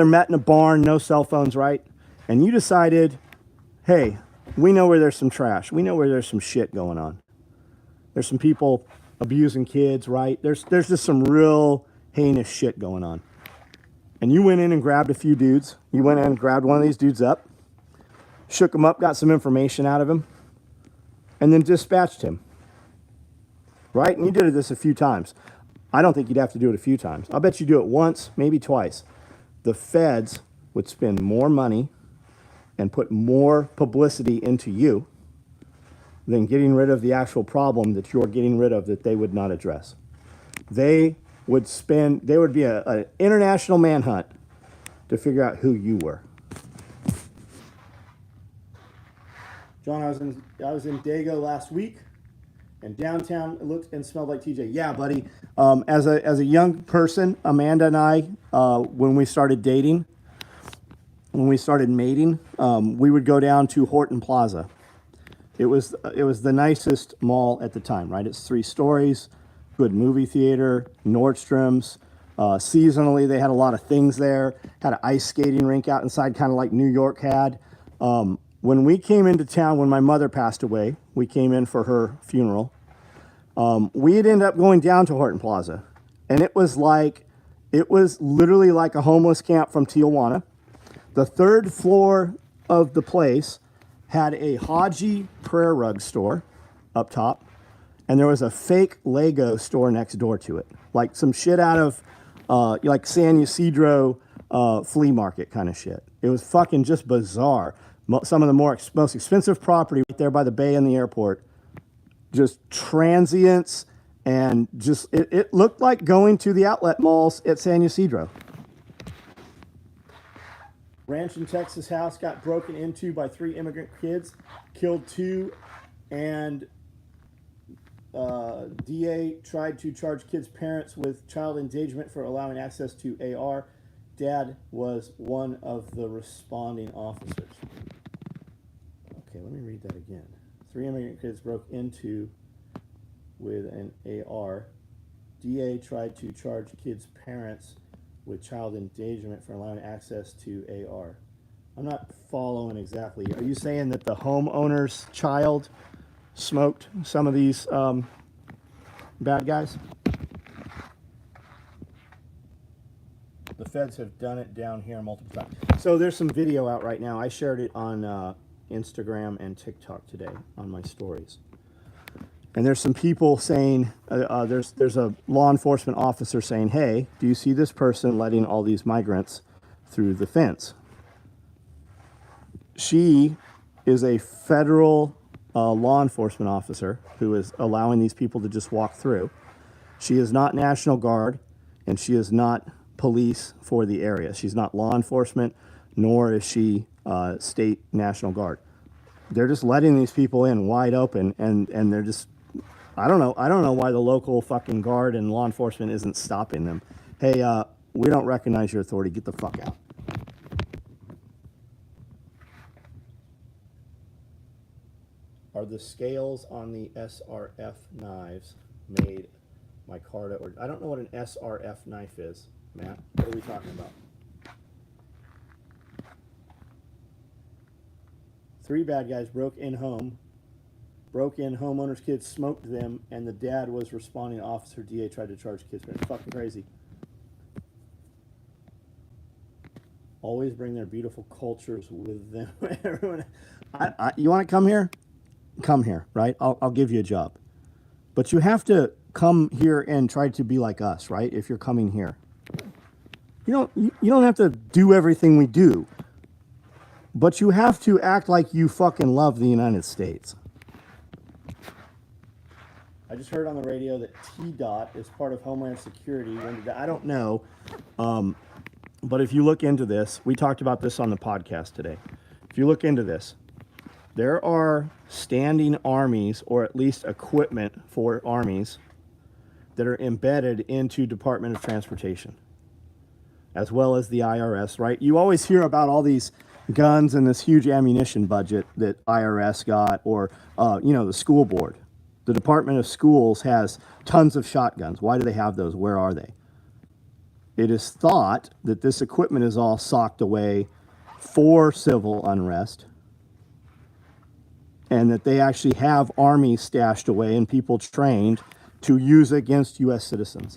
Speaker 1: met in a barn, no cell phones, right? And you decided, hey, we know where there's some trash. We know where there's some shit going on. There's some people abusing kids, right? There's just some real heinous shit going on. And you went in and grabbed a few dudes. You went in and grabbed one of these dudes up, shook him up, got some information out of him, and then dispatched him. Right? And you did this a few times. I don't think you'd have to do it a few times. I'll bet you do it once, maybe twice. The feds would spend more money and put more publicity into you than getting rid of the actual problem that you're getting rid of that they would not address. There would be an international manhunt to figure out who you were. John, I was in Dago last week, and downtown looked and smelled like TJ. Yeah, buddy. As a young person, Amanda and I, when we started dating, when we started mating, we would go down to Horton Plaza. It was the nicest mall at the time, right? It's 3 stories, good movie theater, Nordstrom's. Seasonally, they had a lot of things there. Had an ice skating rink out inside, kind of like New York had. When we came into town, when my mother passed away, we came in for her funeral. We'd end up going down to Horton Plaza, and it was literally like a homeless camp from Tijuana. The 3rd floor of the place had a Haji prayer rug store up top, and there was a fake Lego store next door to it, like some shit out of like San Ysidro flea market kind of shit. It was fucking just bizarre. Some of the most expensive property right there by the bay and the airport, just transients, and just it looked like going to the outlet malls at San Ysidro. Ranch in Texas house got broken into by 3 immigrant kids, killed 2, and DA tried to charge kids' parents with child endangerment for allowing access to AR. Dad was one of the responding officers. Okay, let me read that again. 3 immigrant kids broke into with an AR. DA tried to charge kids' parents with child endangerment for allowing access to AR. I'm not following exactly. Are you saying that the homeowner's child smoked some of these bad guys? The feds have done it down here multiple times. So there's some video out right now. I shared it on Instagram and TikTok today on my stories. And there's some people saying, there's a law enforcement officer saying, hey, do you see this person letting all these migrants through the fence? She is a federal law enforcement officer who is allowing these people to just walk through. She is not National Guard, and she is not police for the area. She's not law enforcement, nor is she state National Guard. They're just letting these people in wide open, and they're just, I don't know why the local fucking guard and law enforcement isn't stopping them. Hey, we don't recognize your authority. Get the fuck out. Are the scales on the SRF knives made micarta, or I don't know what an SRF knife is, Matt. What are we talking about? 3 bad guys broke in, homeowners' kids smoked them, and the dad was responding. Officer DA tried to charge kids. It's fucking crazy. Always bring their beautiful cultures with them. Everyone, you want to come here? Come here, right? I'll give you a job. But you have to come here and try to be like us, right? If you're coming here. You don't have to do everything we do. But you have to act like you fucking love the United States. I just heard on the radio that T-Dot is part of Homeland Security. I don't know. But if you look into this, we talked about this on the podcast today. If you look into this, there are standing armies, or at least equipment for armies, that are embedded into Department of Transportation, as well as the IRS, right? You always hear about all these guns and this huge ammunition budget that IRS got, or, the school board. The Department of Schools has tons of shotguns. Why do they have those? Where are they? It is thought that this equipment is all socked away for civil unrest, and that they actually have armies stashed away and people trained to use against U.S. citizens.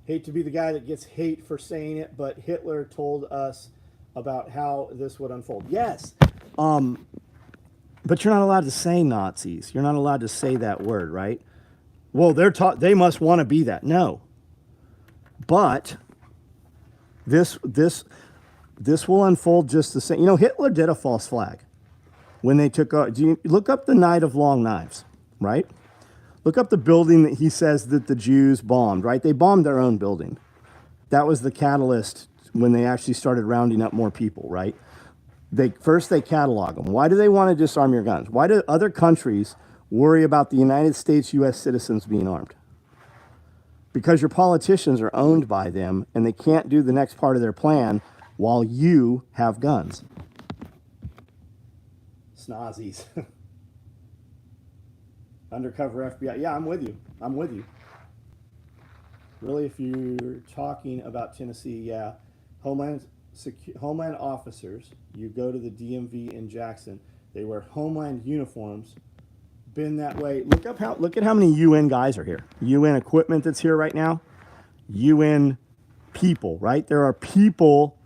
Speaker 1: Hate to be the guy that gets hate for saying it, but Hitler told us about how this would unfold. Yes, but you're not allowed to say Nazis. You're not allowed to say that word, right? Well, they must want to be that. No. But this will unfold just the same. Hitler did a false flag when they took. Do you look up the Night of Long Knives, right? Look up the building that he says that the Jews bombed, right? They bombed their own building. That was the catalyst when they actually started rounding up more people, right? First they catalog them. Why do they want to disarm your guns? Why do other countries worry about the United States, U.S. citizens being armed? Because your politicians are owned by them, and they can't do the next part of their plan while you have guns. Snozzies. Undercover FBI. Yeah, I'm with you. Really, if you're talking about Tennessee, yeah. Homeland officers, you go to the DMV in Jackson, they wear Homeland uniforms. Been that way. Look at how many UN guys are here. UN equipment that's here right now. UN people, right? There are people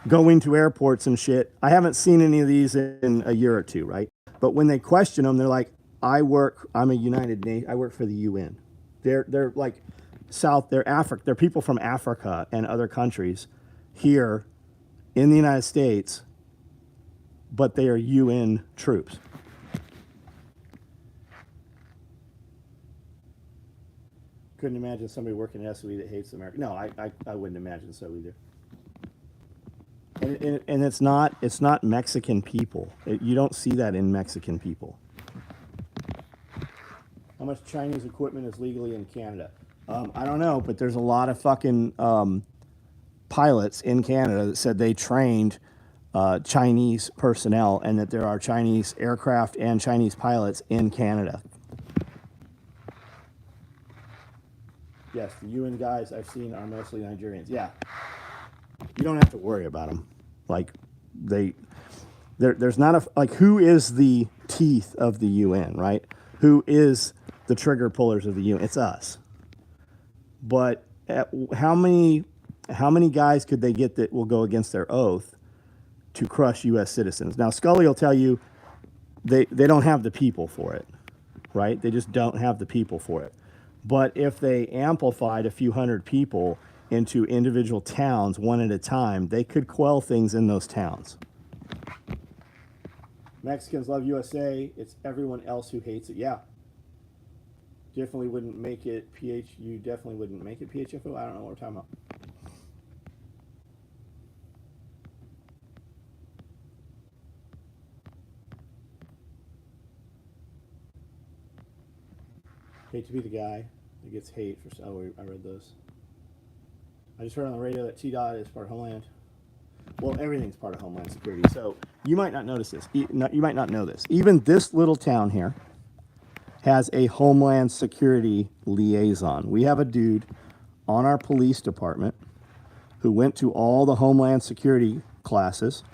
Speaker 1: go into airports and shit. I haven't seen any of these in a year or two, right? But when they question them, they're like, I'm a United Nation, I work for the UN. They're like they're people from Africa and other countries here in the United States, but they are UN troops. Couldn't imagine somebody working at SOE that hates America. No, I wouldn't imagine so either. And it's not Mexican people. You don't see that in Mexican people. How much Chinese equipment is legally in Canada? I don't know, but there's a lot of fucking pilots in Canada that said they trained Chinese personnel and that there are Chinese aircraft and Chinese pilots in Canada. Yes, the UN guys I've seen are mostly Nigerians. Yeah. You don't have to worry about them. Like, there's not who is the teeth of the UN, right? Who is the trigger pullers of the UN? It's us. But how many guys could they get that will go against their oath to crush U.S. citizens? Now, Scully will tell you they don't have the people for it, right? They just don't have the people for it. But if they amplified a few hundred people into individual towns one at a time, they could quell things in those towns. Mexicans love USA. It's everyone else who hates it. Yeah. Definitely wouldn't make it You definitely wouldn't make it PHFO. I don't know what we're talking about. Hate to be the guy that gets hate for. Oh, I read those. I just heard on the radio that T-Dot is part of Homeland. Well, everything's part of Homeland Security. So you might not notice this. You might not know this. Even this little town here has a Homeland Security liaison. We have a dude on our police department who went to all the Homeland Security classes.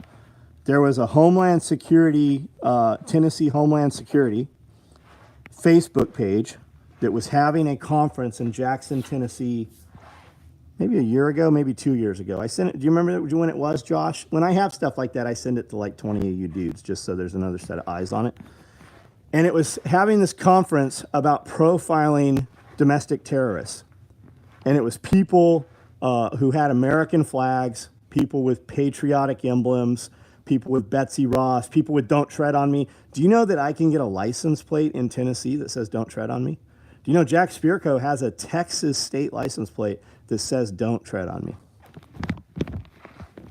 Speaker 1: There was a Homeland Security, Tennessee Homeland Security Facebook page that was having a conference in Jackson, Tennessee, maybe a year ago, maybe 2 years ago. I sent it. Do you remember when it was, Josh? When I have stuff like that, I send it to like 20 of you dudes just so there's another set of eyes on it. And it was having this conference about profiling domestic terrorists. And it was people who had American flags, people with patriotic emblems, people with Betsy Ross, people with Don't Tread on Me. Do you know that I can get a license plate in Tennessee that says Don't Tread on Me? Do you know Jack Spirko has a Texas state license plate that says Don't Tread on Me?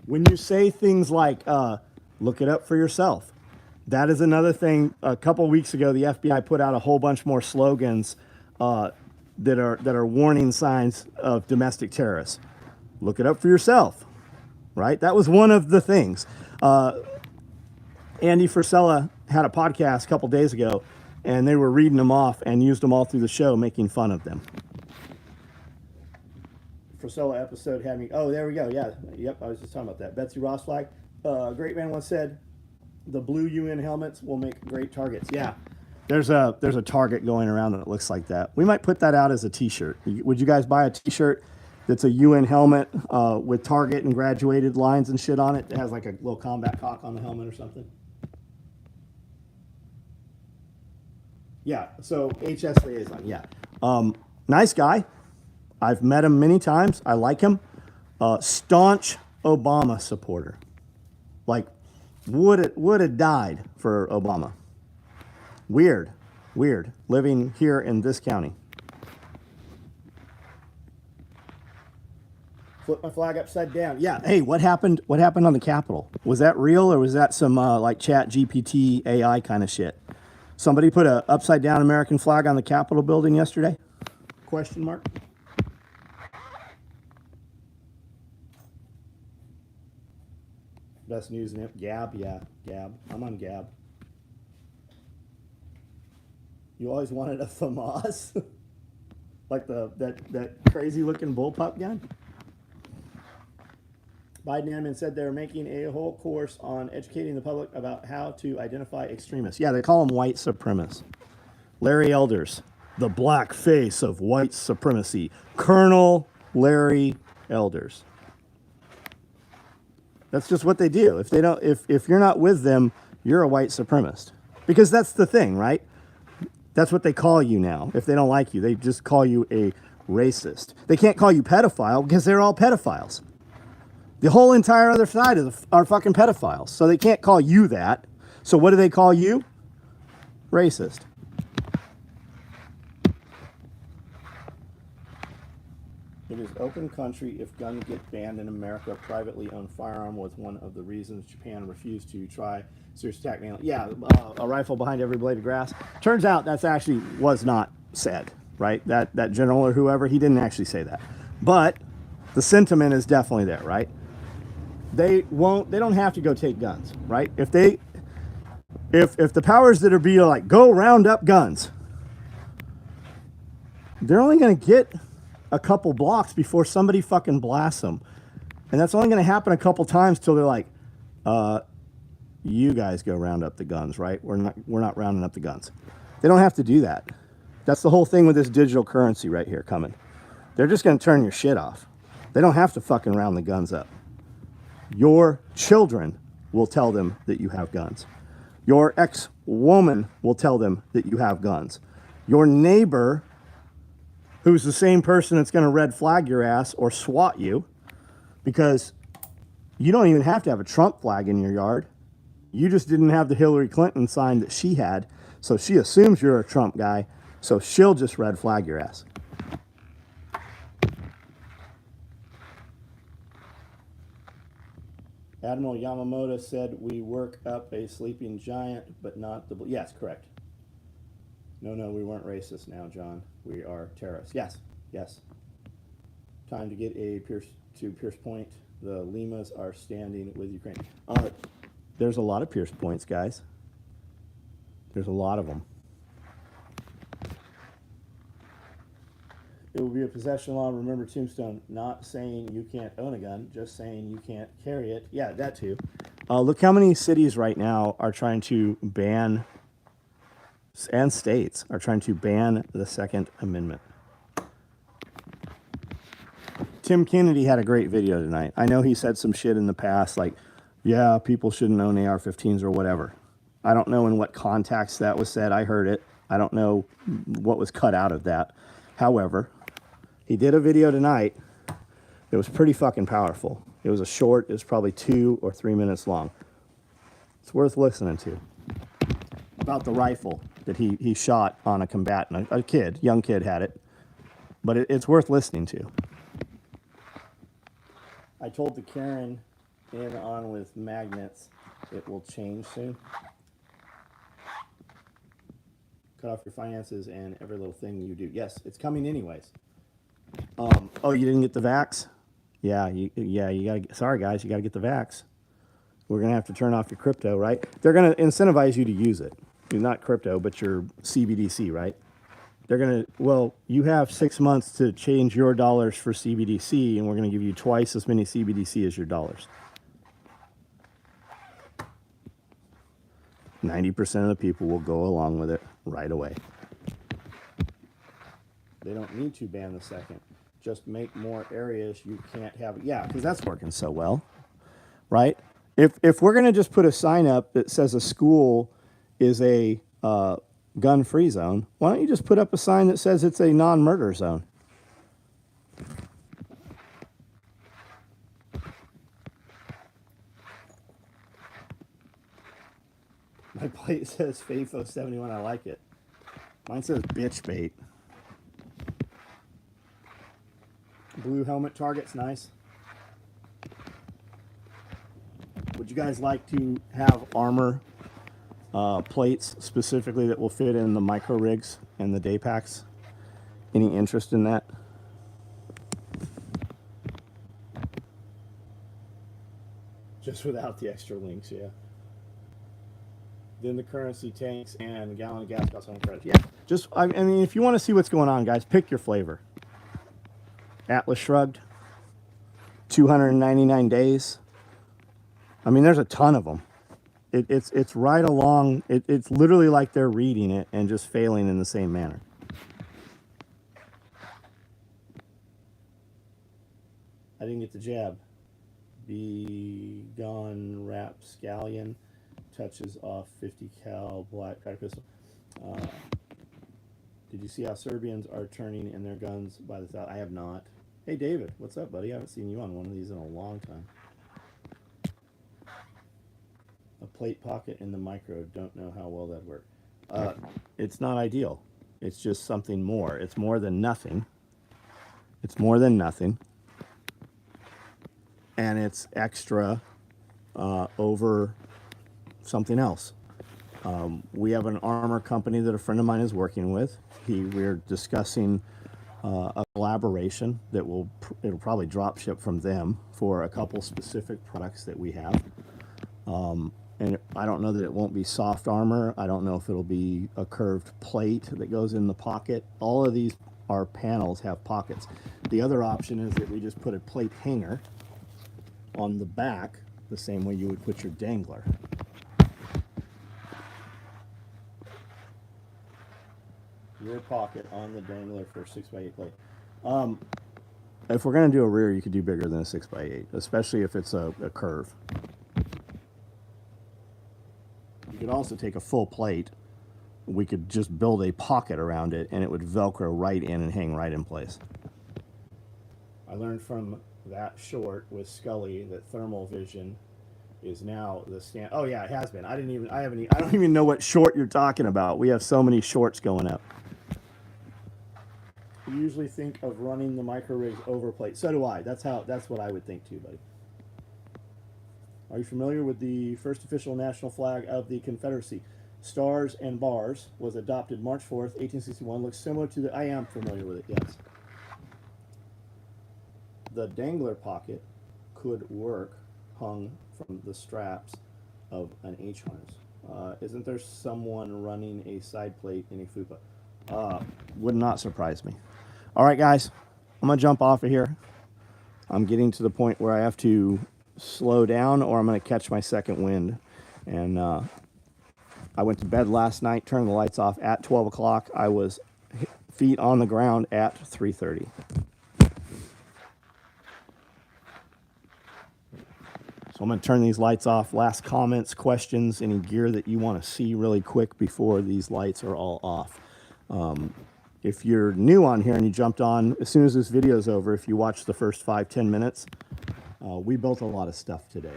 Speaker 1: When you say things like, look it up for yourself, that is another thing. A couple weeks ago, the FBI put out a whole bunch more slogans that are warning signs of domestic terrorists. Look it up for yourself, right? That was one of the things. Andy Frisella had a podcast a couple days ago, and they were reading them off and used them all through the show, making fun of them. Frisella episode had me. Oh, there we go. Yeah, yep. I was just talking about that. Betsy Ross flag. A great man once said, "The blue UN helmets will make great targets." Yeah, there's a target going around that looks like that. We might put that out as a T-shirt. Would you guys buy a T-shirt that's a UN helmet with target and graduated lines and shit on it? It has like a little combat cock on the helmet or something. Yeah. So HS liaison. Yeah. Nice guy. I've met him many times. I like him. Staunch Obama supporter. Like, would have died for Obama. Weird. Living here in this county. Flip my flag upside down. Yeah. Hey, what happened on the Capitol? Was that real or was that some like Chat GPT AI kind of shit? Somebody put a upside down American flag on the Capitol building yesterday? Question mark. Best news in it. Gab, yeah, Gab. I'm on Gab. You always wanted a FAMAS? Like that crazy looking bullpup gun? Biden admin said they're making a whole course on educating the public about how to identify extremists. Yeah, they call them white supremacists. Larry Elders, the black face of white supremacy. Colonel Larry Elders. That's just what they do. If they don't, if you're not with them, you're a white supremacist. Because that's the thing, right? That's what they call you now. If they don't like you, they just call you a racist. They can't call you pedophile because they're all pedophiles. The whole entire other side are fucking pedophiles. So they can't call you that. So what do they call you? Racist. It is open country. If guns get banned in America, privately owned firearm was one of the reasons Japan refused to try serious attack. Yeah, a rifle behind every blade of grass. Turns out that's actually was not said, right? That general or whoever, he didn't actually say that. But the sentiment is definitely there, right? They don't have to go take guns, right? If the powers that be like, go round up guns, they're only going to get a couple blocks before somebody fucking blasts them. And that's only going to happen a couple times till they're like, you guys go round up the guns, right? We're not rounding up the guns. They don't have to do that. That's the whole thing with this digital currency right here coming. They're just going to turn your shit off. They don't have to fucking round the guns up. Your children will tell them that you have guns. Your ex-woman will tell them that you have guns. Your neighbor, who's the same person that's going to red flag your ass or swat you, because you don't even have to have a Trump flag in your yard. You just didn't have the Hillary Clinton sign that she had, so she assumes you're a Trump guy, so she'll just red flag your ass. Admiral Yamamoto said we work up a sleeping giant, but not the... Yes, correct. No, we weren't racist now, John. We are terrorists. Yes. Time to get Pierce Point. The Limas are standing with Ukraine. There's a lot of Pierce Points, guys. There's a lot of them. It will be a possession law. Remember Tombstone, not saying you can't own a gun, just saying you can't carry it. Yeah, that too. Look how many cities right now are trying to ban, and states are trying to ban the Second Amendment. Tim Kennedy had a great video tonight. I know he said some shit in the past like, yeah, people shouldn't own AR-15s or whatever. I don't know in what context that was said. I heard it. I don't know what was cut out of that. However, he did a video tonight that was pretty fucking powerful. It was it was probably 2 or 3 minutes long. It's worth listening to. About the rifle that he shot on a combatant. A young kid had it. But it's worth listening to. I told the Karen in on with magnets, it will change soon. Cut off your finances and every little thing you do. Yes, it's coming anyways. Oh, you didn't get the vax? Yeah, you gotta. Sorry, guys, you gotta get the vax. We're gonna have to turn off your crypto, right? They're gonna incentivize you to use it. Not crypto, but your CBDC, right? They're gonna. Well, you have 6 months to change your dollars for CBDC, and we're gonna give you twice as many CBDC as your dollars. 90% of the people will go along with it right away. They don't need to ban the second. Just make more areas you can't have it. Yeah, because that's working so well, right? If we're going to just put a sign up that says a school is a gun-free zone, why don't you just put up a sign that says it's a non-murder zone? My plate says FAFO71. I like it. Mine says bitch bait. Blue helmet target's nice. Would you guys like to have armor plates specifically that will fit in the micro rigs and the day packs? Any interest in that? Just without the extra links, yeah. Then the currency tanks and a gallon of gas costs on credit. Yeah, just, I mean, if you want to see what's going on, guys, pick your flavor. Atlas Shrugged, 299 days. I mean, there's a ton of them. It's right along. It's literally like they're reading it and just failing in the same manner. I didn't get the jab. Be Gone Rapscallion touches off 50 cal black crack pistol. Did you see how Serbians are turning in their guns by the south? I have not. Hey David, what's up, buddy? I haven't seen you on one of these in a long time. A plate pocket in the micro. Don't know how well that works. It's not ideal. It's just something more. It's more than nothing. It's more than nothing. And it's extra over something else. We have an armor company that a friend of mine is working with. We're discussing a collaboration that it'll probably drop ship from them for a couple specific products that we have. And I don't know that it won't be soft armor. I don't know if it'll be a curved plate that goes in the pocket. All of these, our panels have pockets. The other option is that we just put a plate hanger on the back, the same way you would put your dangler. Rear pocket on the dangler for a 6x8 plate. If we're going to do a rear, you could do bigger than a 6x8, especially if it's a curve. You could also take a full plate. We could just build a pocket around it, and it would Velcro right in and hang right in place. I learned from that short with Scully that thermal vision is now the stand. Oh yeah, it has been. I don't even know what short you're talking about. We have so many shorts going up. You usually think of running the micro rigs over plate. So do I. That's what I would think too, buddy. Are you familiar with the first official national flag of the Confederacy? Stars and Bars was adopted March 4th, 1861. Looks similar to the... I am familiar with it, yes. The dangler pocket could work hung from the straps of an H harness. Isn't there someone running a side plate in a FUPA? Would not surprise me. All right, guys, I'm going to jump off of here. I'm getting to the point where I have to slow down or I'm going to catch my second wind. And I went to bed last night, turned the lights off at 12 o'clock. I was feet on the ground at 3:30. So I'm going to turn these lights off. Last comments, questions, any gear that you want to see really quick before these lights are all off. If you're new on here and you jumped on, as soon as this video is over, if you watch the first 5-10 minutes, we built a lot of stuff today.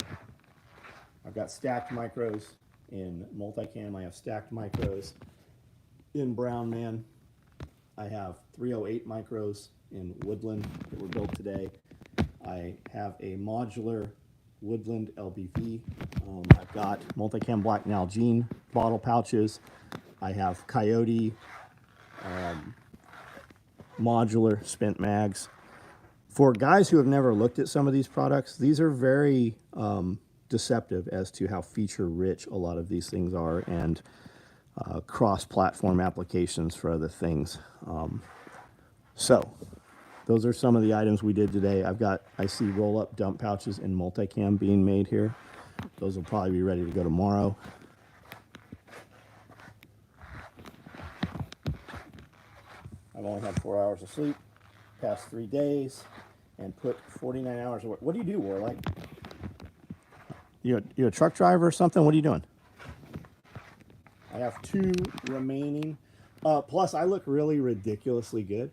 Speaker 1: I've got stacked micros in multicam. I have stacked micros in Brown Man. I have 308 micros in Woodland that were built today. I have a modular Woodland LBV. I've got multicam black Nalgene bottle pouches. I have Coyote modular spent mags. For guys who have never looked at some of these products, these are very deceptive as to how feature rich a lot of these things are, and cross-platform applications for other things. So those are some of the items we did today. I see roll-up dump pouches in multicam being made here. Those will probably be ready to go tomorrow. I've only had 4 hours of sleep past 3 days and put 49 hours of work. What do you do, Warlike? You a truck driver or something? What are you doing? I have 2 remaining. Plus, I look really ridiculously good.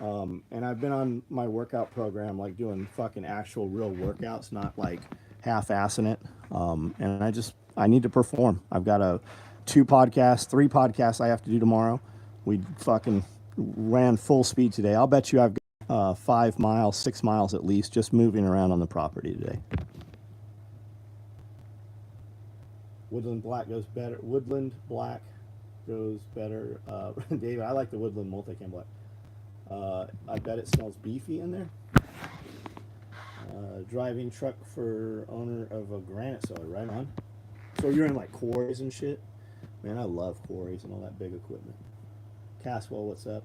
Speaker 1: And I've been on my workout program, like doing fucking actual real workouts, not like half-assing it. And I need to perform. I've got 3 podcasts I have to do tomorrow. We fucking ran full speed today. I'll bet you I've got 5 miles, 6 miles at least, just moving around on the property today. Woodland black goes better. Woodland black goes better. David, I like the Woodland multicam black. I bet it smells beefy in there. Driving truck for owner of a granite cellar, right on. So you're in like quarries and shit? Man, I love quarries and all that big equipment. Caswell, what's up?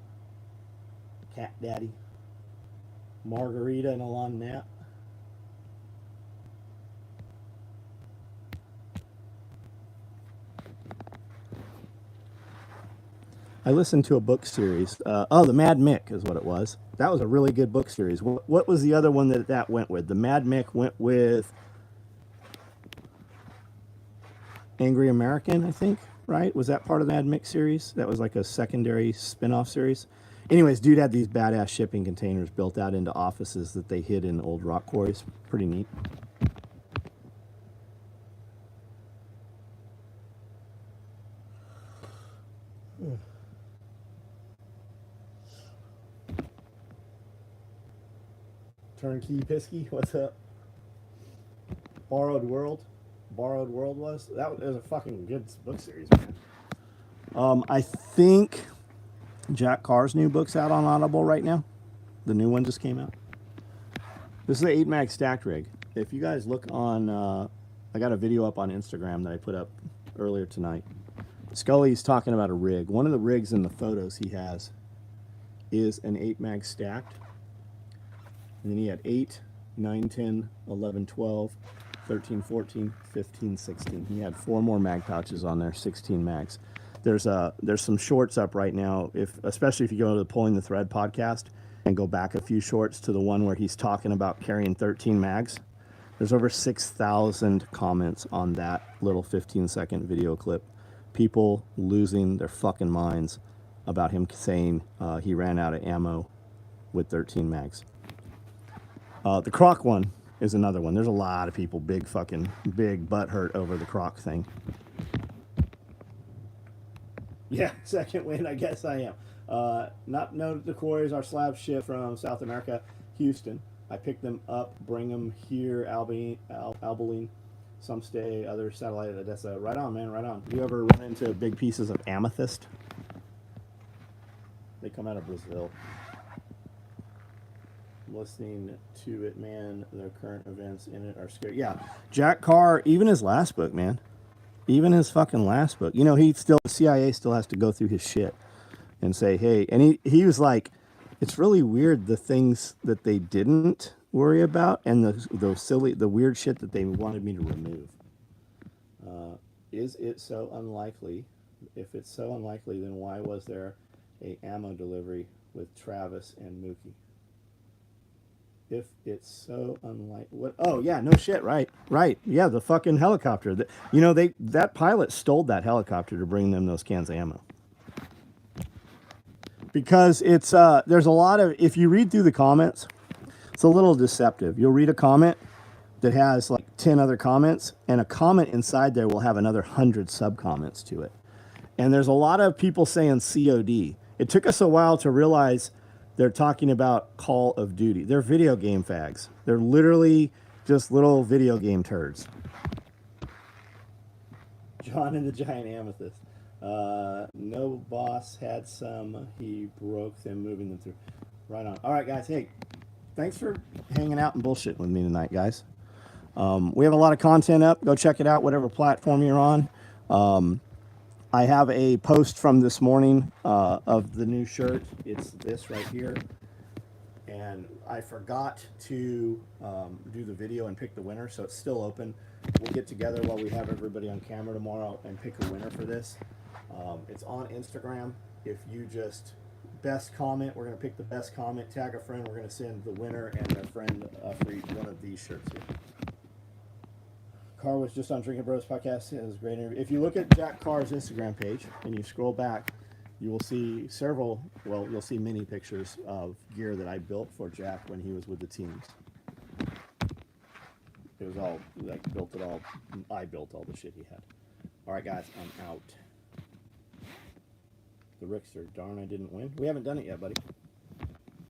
Speaker 1: Cat Daddy. Margarita and a long nap. I listened to a book series. The Mad Mick is what it was. That was a really good book series. What was the other one that went with? The Mad Mick went with Angry American, I think, right? Was that part of the Mad Mick series? That was like a secondary spin-off series. Anyways, dude had these badass shipping containers built out into offices that they hid in old rock quarries. Pretty neat. Turnkey Pisky, what's up? Borrowed World was that was a fucking good book series, man. I think Jack Carr's new book's out on Audible right now. The new one just came out. This is the 8 mag stacked rig. If you guys look on, I got a video up on Instagram that I put up earlier tonight. Scully's talking about a rig. One of the rigs in the photos he has is an 8 mag stacked. And then he had 8, 9, 10, 11, 12, 13, 14, 15, 16. He had 4 more mag pouches on there, 16 mags. There's some shorts up right now, especially if you go to the Pulling the Thread podcast and go back a few shorts to the one where he's talking about carrying 13 mags. There's over 6,000 comments on that little 15-second video clip. People losing their fucking minds about him saying he ran out of ammo with 13 mags. The Croc one is another one. There's a lot of people big butt hurt over the Croc thing. Yeah, second win, I guess I am. Not know the quarries are slab ship from South America, Houston. I pick them up, bring them here, Abilene. Some stay, others satellite at Odessa. Right on, man, right on. You ever run into big pieces of amethyst? They come out of Brazil. Listening to it, man. The current events in it are scary. Yeah, Jack Carr, even his last book, man. Even his fucking last book. You know, the CIA still has to go through his shit and say, hey, and he was like, it's really weird the things that they didn't worry about and the weird shit that they wanted me to remove. Is it so unlikely? If it's so unlikely, then why was there a ammo delivery with Travis and Mookie? If it's so unlike what? Oh yeah, no shit, right. Yeah, the fucking helicopter. That pilot stole that helicopter to bring them those cans of ammo. Because it's there's a lot of, if you read through the comments, it's a little deceptive. You'll read a comment that has like 10 other comments, and a comment inside there will have another 100 sub comments to it. And there's a lot of people saying COD. It took us a while to realize they're talking about Call of Duty. They're video game fags. They're literally just little video game turds. John and the Giant Amethyst. No boss had some. He broke them, moving them through. Right on. All right, guys. Hey, thanks for hanging out and bullshitting with me tonight, guys. We have a lot of content up. Go check it out, whatever platform you're on. I have a post from this morning of the new shirt. It's this right here. And I forgot to do the video and pick the winner, so it's still open. We'll get together while we have everybody on camera tomorrow and pick a winner for this. It's on Instagram. If you just best comment, we're going to pick the best comment, tag a friend, we're going to send the winner and their friend for each one of these shirts here. Carr was just on Drinking Bros podcast. It was a great interview. If you look at Jack Carr's Instagram page and you scroll back, you will see you'll see many pictures of gear that I built for Jack when he was with the teams. It was all, I built all the shit he had. All right, guys, I'm out. The Rickster, darn, I didn't win. We haven't done it yet, buddy.